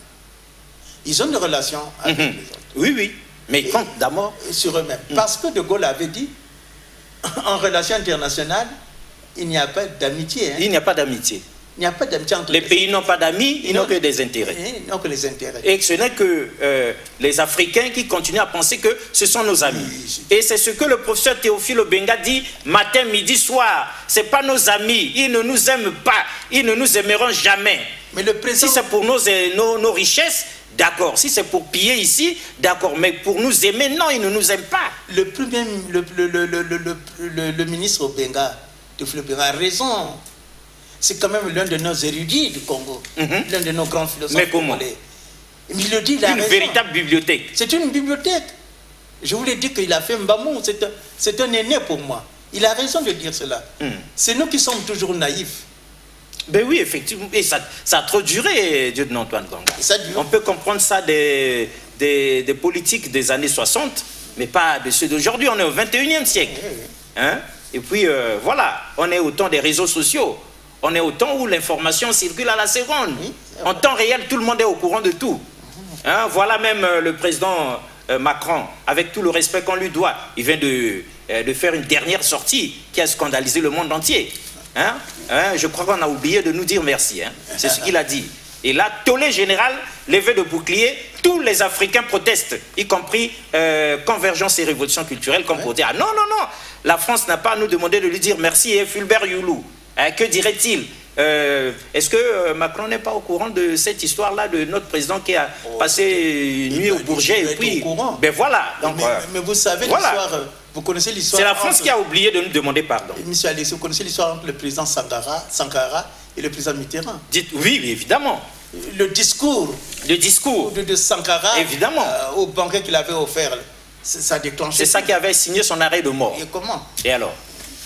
Ils ont des relations avec les autres. Oui, oui. Mais ils comptent d'abord sur eux-mêmes. Parce que De Gaulle avait dit, en relation internationale, il n'y a pas d'amitié. Hein. Il n'y a pas d'amitié. Il n'y a pas d'amitié entre les pays n'ont pas d'amis, ils n'ont que des intérêts. Ils n'ont que les intérêts. Et ce n'est que les Africains qui continuent à penser que ce sont nos amis. Et c'est ce que le professeur Théophile Obenga dit matin, midi, soir. Ce n'est pas nos amis. Ils ne nous aiment pas. Ils ne nous aimeront jamais. Mais le président... Si c'est pour nos richesses, d'accord. Si c'est pour piller ici, d'accord. Mais pour nous aimer, non, ils ne nous aiment pas. Le ministre Obenga, Théophile Obenga, a raison. C'est quand même l'un de nos érudits du Congo, l'un de nos grands philosophes. Mais comment? Il le dit, il a raison. Une véritable bibliothèque. C'est une bibliothèque. Je vous l'ai dit qu'il a fait Mbamou, c'est un aîné pour moi. Il a raison de dire cela. C'est nous qui sommes toujours naïfs. Ben oui, effectivement. Et ça a trop duré, Dieu de Antoine Ganga. On peut comprendre ça des politiques des années 60, mais pas de ceux d'aujourd'hui. On est au 21e siècle. Hein? Et puis, voilà, on est au temps des réseaux sociaux. On est au temps où l'information circule à la seconde. En temps réel, tout le monde est au courant de tout. Hein? Voilà même le président Macron, avec tout le respect qu'on lui doit. Il vient de faire une dernière sortie qui a scandalisé le monde entier. Hein? Je crois qu'on a oublié de nous dire merci. Hein? C'est ce qu'il a dit. Et là, tollé général, levé de bouclier, tous les Africains protestent, y compris Convergence et Révolution culturelle, comme pour dire, ah, non, non, non, la France n'a pas à nous demander de lui dire merci, et Fulbert Youlou. Que dirait-il? Est-ce que Macron n'est pas au courant de cette histoire-là de notre président qui a passé une nuit au Bourget et puis... Ben voilà. Donc, mais vous savez l'histoire, vous connaissez l'histoire... C'est la France qui a oublié de nous demander pardon. Monsieur Alexis, vous connaissez l'histoire entre le président Sankara et le président Mitterrand? Dites, oui, évidemment. Le discours de Sankara, évidemment, au banquet qu'il avait offert, ça a déclenché... C'est ça qui avait signé son arrêt de mort. Et comment? Et alors?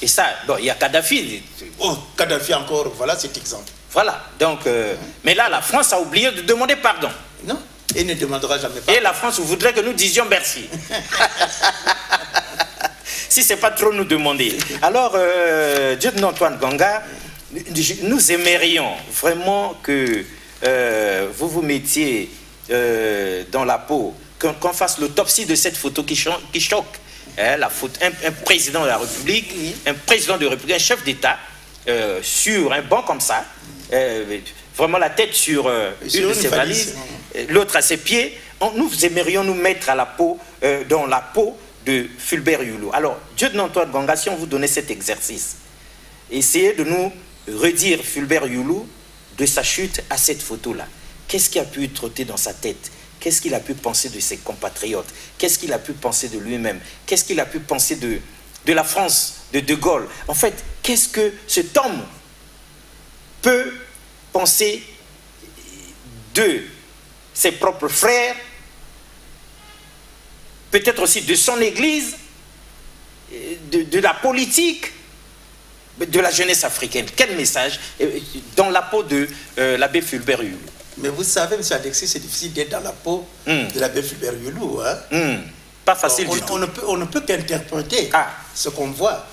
Et ça, bon, il y a Kadhafi. Oh, Kadhafi encore, voilà cet exemple. Voilà, donc, mais là, la France a oublié de demander pardon. Non, et ne demandera jamais pardon. Et la France voudrait que nous disions merci. Si ce n'est pas trop nous demander. Alors, Dieu de Antoine Ganga, nous aimerions vraiment que vous vous mettiez dans la peau, qu'on fasse l'autopsie de cette photo qui choque. Un président de la République, un président de la République, un chef d'État, sur un banc comme ça, vraiment la tête sur une de ses valises, l'autre à ses pieds. Nous aimerions nous mettre à la peau, dans la peau de Fulbert Youlou. Alors, Dieu de Antoine Ganga, si on vous donnait cet exercice, essayez de nous redire Fulbert Youlou de sa chute à cette photo-là. Qu'est-ce qui a pu trotter dans sa tête? Qu'est-ce qu'il a pu penser de ses compatriotes? Qu'est-ce qu'il a pu penser de lui-même? Qu'est-ce qu'il a pu penser de la France, de De Gaulle? En fait, qu'est-ce que cet homme peut penser de ses propres frères, peut-être aussi de son église, de la politique, de la jeunesse africaine? Quel message dans la peau de l'abbé Fulbert Youlou? Mais vous savez, M. Alexis, c'est difficile d'être dans la peau de l'abbé Fulbert Youlou. Hein? Pas facile du tout. On ne peut qu'interpréter ce qu'on voit.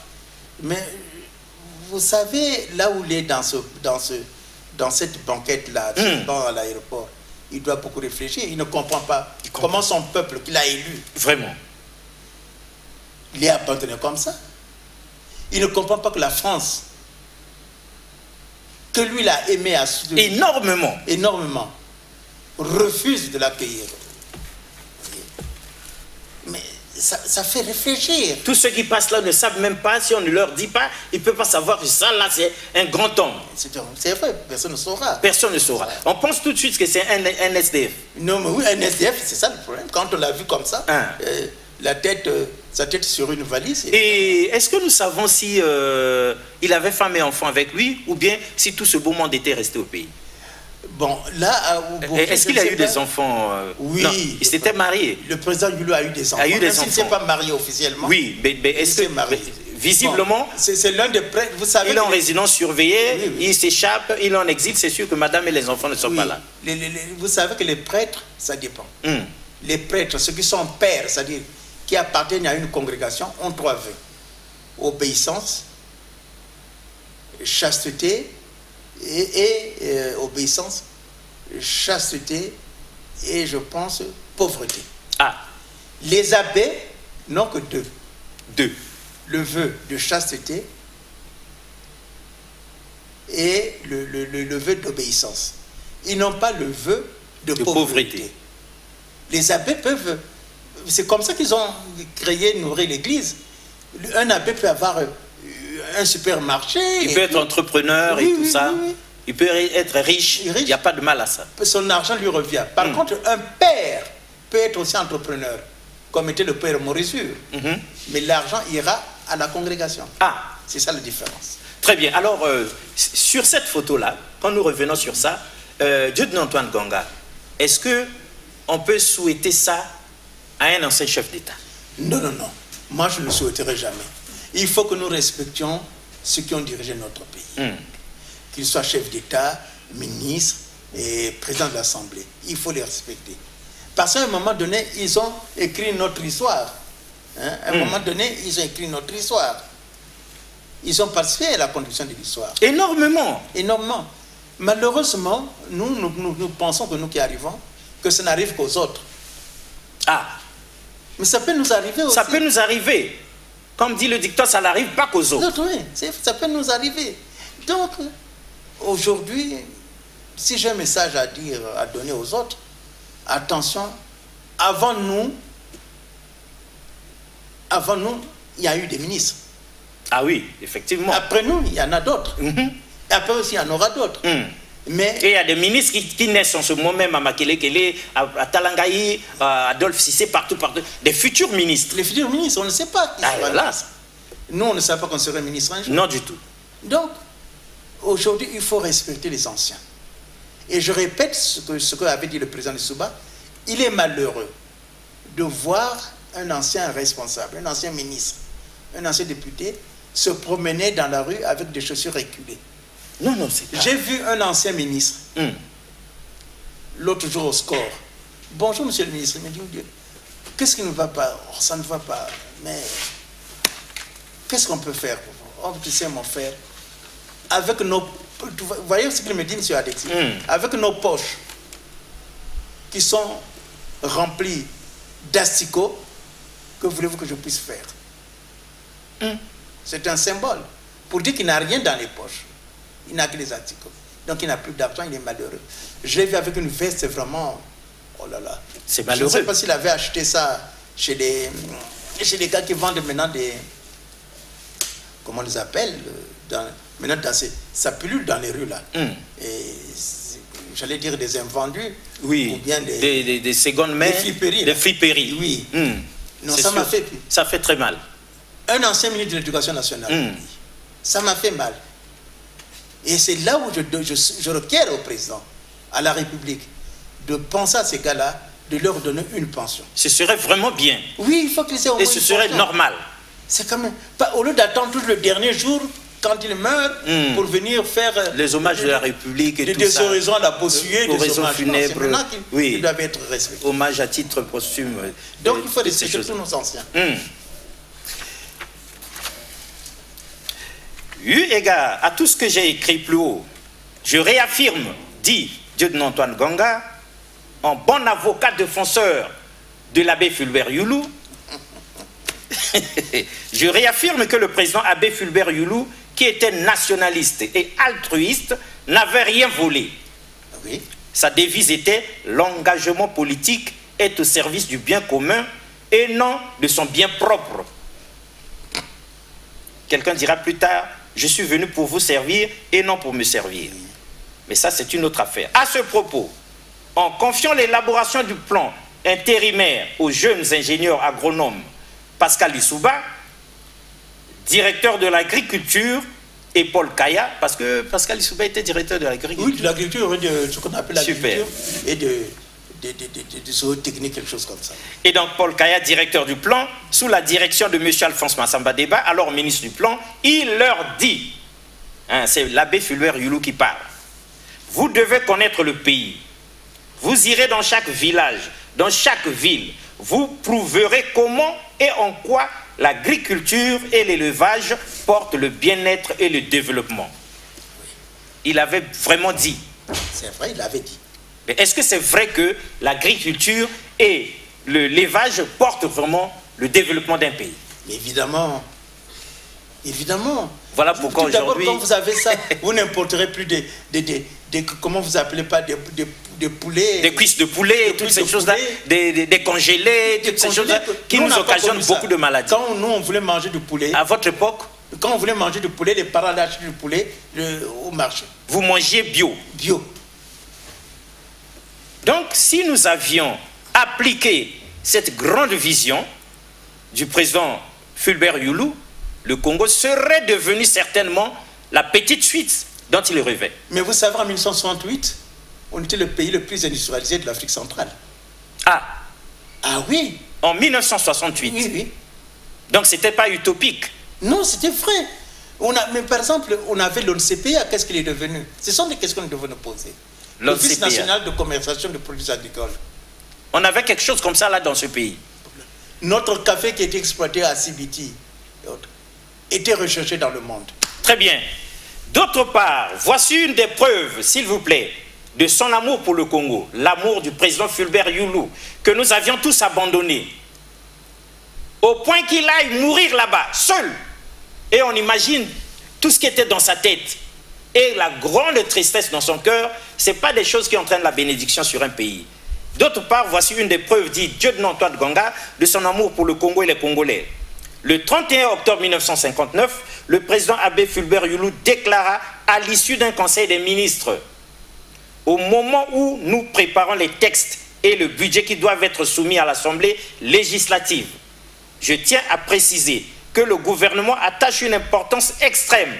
Mais vous savez, là où il est dans cette banquette-là, à l'aéroport, il doit beaucoup réfléchir. Il ne comprend pas comment son peuple qu'il a élu. Vraiment. Il est abandonné comme ça. Il ne comprend pas que la France, que lui l'a aimé énormément, refuse de l'accueillir. Mais ça fait réfléchir. Tous ceux qui passent là ne savent même pas, si on ne leur dit pas, ils ne peuvent pas savoir que ça là c'est un grand homme. C'est vrai, personne ne saura. Personne ne saura. On pense tout de suite que c'est un SDF. Non mais oui, un SDF, c'est ça le problème. Quand on l'a vu comme ça, sa tête sur une valise. Et est-ce que nous savons si il avait femme et enfant avec lui, ou bien si tout ce beau monde était resté au pays? Bon, là... Est-ce qu'il a eu des enfants Oui. Non, il s'était marié. Le président Youlou a eu des enfants. A eu des enfants. S'il ne s'est pas marié officiellement. Oui, mais est-ce que... marié. Visiblement, bon, c'est l'un des prêtres. Vous savez, il est en résidence surveillée, il s'échappe, il est en exil, c'est sûr que madame et les enfants ne sont pas là. Vous savez que les prêtres, ça dépend. Les prêtres, ceux qui sont pères, c'est-à-dire qui appartiennent à une congrégation, ont 3 vœux. Obéissance, chasteté et obéissance, chasteté et, je pense, pauvreté. Les abbés n'ont que 2. Le vœu de chasteté et le vœu d'obéissance. Ils n'ont pas le vœu de pauvreté. Les abbés peuvent... C'est comme ça qu'ils ont créé, nourri l'Église. Un abbé peut avoir un supermarché. Il peut être entrepreneur et tout ça. Oui. Il peut être riche. Il n'y a pas de mal à ça. Son argent lui revient. Par contre, un père peut être aussi entrepreneur, comme était le père Maurice. Mais l'argent ira à la congrégation. C'est ça la différence. Très bien. Alors, sur cette photo-là, quand nous revenons sur ça, Dieudonné Antoine Ganga, est-ce qu'on peut souhaiter ça à un ancien chef d'État? Non, non, non. Moi, je ne le souhaiterai jamais. Il faut que nous respections ceux qui ont dirigé notre pays. Qu'ils soient chefs d'État, ministres et présidents de l'Assemblée. Il faut les respecter. Parce qu'à un moment donné, ils ont écrit notre histoire. À un moment donné, ils ont écrit notre histoire. Ils ont participé à la construction de l'histoire. Énormément. Énormément. Malheureusement, nous pensons que nous qui arrivons, que ça n'arrive qu'aux autres. Mais ça peut nous arriver aussi. Ça peut nous arriver. Comme dit le dicton, ça n'arrive pas qu'aux autres. Oui, ça peut nous arriver. Donc, aujourd'hui, si j'ai un message à dire, à donner aux autres, attention, avant nous, il y a eu des ministres. Oui, effectivement. Après nous, il y en a d'autres. Après aussi, il y en aura d'autres. Mais... Et il y a des ministres qui naissent en ce moment même à Makelekele, à Talangaï, à Adolphe Cissé, partout. Des futurs ministres. Les futurs ministres, on ne sait pas qui sera ministre. Nous, on ne sait pas qu'on serait ministre un jour. Non, du tout. Donc, aujourd'hui, il faut respecter les anciens. Et je répète ce que avait dit le président de Souba, il est malheureux de voir un ancien responsable, un ancien ministre, un ancien député se promener dans la rue avec des chaussures reculées. Non, non, c'est pas... J'ai vu un ancien ministre, l'autre jour au score. Bonjour, monsieur le ministre. Il me dit, qu'est-ce qui ne va pas? Ça ne va pas. Mais qu'est-ce qu'on peut faire pour vous? Tu sais, mon frère, avec nos... Vous voyez ce qu'il me dit, monsieur Alexis? Avec nos poches qui sont remplies d'asticots, que voulez-vous que je puisse faire? C'est un symbole pour dire qu'il n'a rien dans les poches. Il n'a que les asticots. Donc il n'a plus d'argent, il est malheureux. Je l'ai vu avec une veste, c'est vraiment... Oh là là. C'est malheureux. Je ne sais pas s'il avait acheté ça chez les gars qui vendent maintenant des... Comment on les appelle? Maintenant, ça pullule dans les rues là. Et j'allais dire des invendus. Oui. Ou bien des secondes mains. Des friperies. Des friperies. Oui. Non, ça m'a fait... Ça fait très mal. Un ancien ministre de l'Éducation nationale. Ça m'a fait mal. Et c'est là où je requiers au président, à la République, de penser à ces gars-là, de leur donner une pension. Ce serait vraiment bien. Oui, il faut qu'ils aient au moins et ce serait normal. C'est quand même... Au lieu d'attendre tout le dernier jour, quand il meurt, pour venir faire... les hommages de la République et tout ça. Des oraisons à la Bossuet, des oraisons funèbres. C'est maintenant qu'ils doivent être respectés. Hommage à titre posthume. Donc il faut respecter tous nos anciens. Eu égard à tout ce que j'ai écrit plus haut, je réaffirme, dit Dieudonné Antoine Ganga, en bon avocat défenseur de l'abbé Fulbert Youlou, je réaffirme que le président abbé Fulbert Youlou, qui était nationaliste et altruiste, n'avait rien volé. Sa devise était « L'engagement politique est au service du bien commun et non de son bien propre ». Quelqu'un dira plus tard, je suis venu pour vous servir et non pour me servir. Mais ça, c'est une autre affaire. À ce propos, en confiant l'élaboration du plan intérimaire aux jeunes ingénieurs agronomes Pascal Lissouba, directeur de l'agriculture et Paul Kaya, parce que Pascal Lissouba était directeur de l'agriculture. Oui, de l'agriculture, de ce qu'on appelle l'agriculture et de zootechnique, quelque chose comme ça. Et donc Paul Kaya, directeur du plan, sous la direction de M. Alphonse Massamba Deba, alors ministre du plan, il leur dit, hein, c'est l'abbé Fulbert Youlou qui parle, vous devez connaître le pays. Vous irez dans chaque village, dans chaque ville. Vous prouverez comment et en quoi l'agriculture et l'élevage portent le bien-être et le développement. Il avait vraiment dit. C'est vrai, il avait dit. Mais est-ce que c'est vrai que l'agriculture et l'élevage portent vraiment le développement d'un pays? Mais évidemment. Évidemment. Voilà pourquoi aujourd'hui... Quand vous avez ça, vous n'importerez plus comment vous appelez pas, des poulets. Des cuisses de poulet, toutes ces choses-là, des congelés, toutes ces choses-là qui nous occasionnent beaucoup de maladies. Quand nous, on voulait manger du poulet... À votre époque? Quand on voulait manger du poulet, les parents achetaient du poulet au marché. Vous mangiez bio? Bio. Donc, si nous avions appliqué cette grande vision du président Fulbert Youlou, le Congo serait devenu certainement la petite Suisse dont il rêvait. Mais vous savez, en 1968, on était le pays le plus industrialisé de l'Afrique centrale. Ah. Ah oui. En 1968. Oui, oui. Donc, ce n'était pas utopique. Non, c'était vrai. Mais par exemple, on avait l'ONCPA, qu'est-ce qu'il est devenu? Ce sont des questions que nous devons nous poser. L'Office national de commercialisation de produits agricoles. On avait quelque chose comme ça là dans ce pays. Notre café qui était exploité à Sibiti était recherché dans le monde. Très bien. D'autre part, voici une des preuves, s'il vous plaît, de son amour pour le Congo, l'amour du président Fulbert Youlou, que nous avions tous abandonné, au point qu'il aille mourir là-bas, seul. Et on imagine tout ce qui était dans sa tête. Et la grande tristesse dans son cœur, ce n'est pas des choses qui entraînent la bénédiction sur un pays. D'autre part, voici une des preuves, dit Dieudonné Antoine Ganga, de son amour pour le Congo et les Congolais. Le 31 octobre 1959, le président Abbé Fulbert Youlou déclara à l'issue d'un conseil des ministres, au moment où nous préparons les textes et le budget qui doivent être soumis à l'Assemblée législative, je tiens à préciser que le gouvernement attache une importance extrême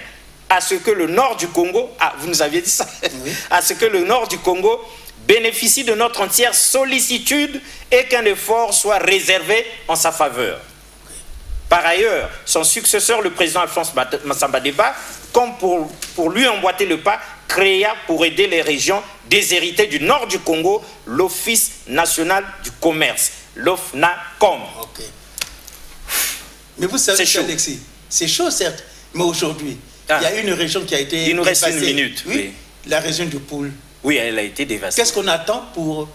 à ce que le nord du Congo, vous nous aviez dit ça, oui. À ce que le nord du Congo bénéficie de notre entière sollicitude et qu'un effort soit réservé en sa faveur. Par ailleurs, son successeur, le président Alphonse Massamba Deba, comme pour lui emboîter le pas, créa pour aider les régions déshéritées du nord du Congo l'Office national du commerce, l'OFNACOM. Okay. Mais vous savez, Alexis, c'est chaud certes, mais aujourd'hui, il y a une région qui a été dévastée. Il nous reste une minute. Oui, la région du Poul. Oui, elle a été dévastée. Qu'est-ce qu'on attend pour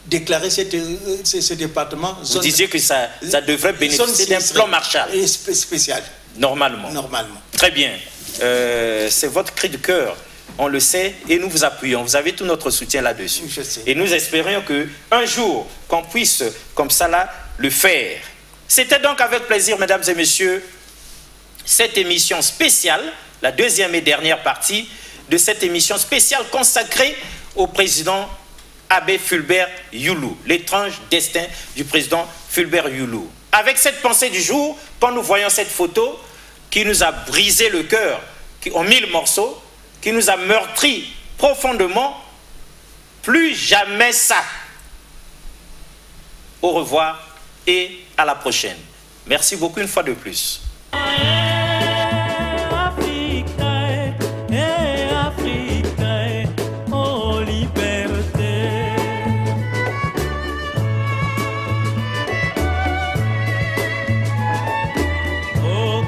déclarer ce département zone... Vous disiez que ça devrait bénéficier d'un plan Marshall. Spécial. Normalement. Normalement. Très bien. C'est votre cri de cœur. On le sait et nous vous appuyons. Vous avez tout notre soutien là-dessus. Je sais. Et nous espérions qu'un jour, qu'on puisse comme ça là, le faire. C'était donc avec plaisir, mesdames et messieurs, cette émission spéciale, la deuxième et dernière partie de cette émission spéciale consacrée au président Abbé Fulbert Youlou, l'étrange destin du président Fulbert Youlou. Avec cette pensée du jour, quand nous voyons cette photo qui nous a brisé le cœur en 1000 morceaux, qui nous a meurtri profondément, plus jamais ça. Au revoir et à la prochaine. Merci beaucoup une fois de plus. Oh,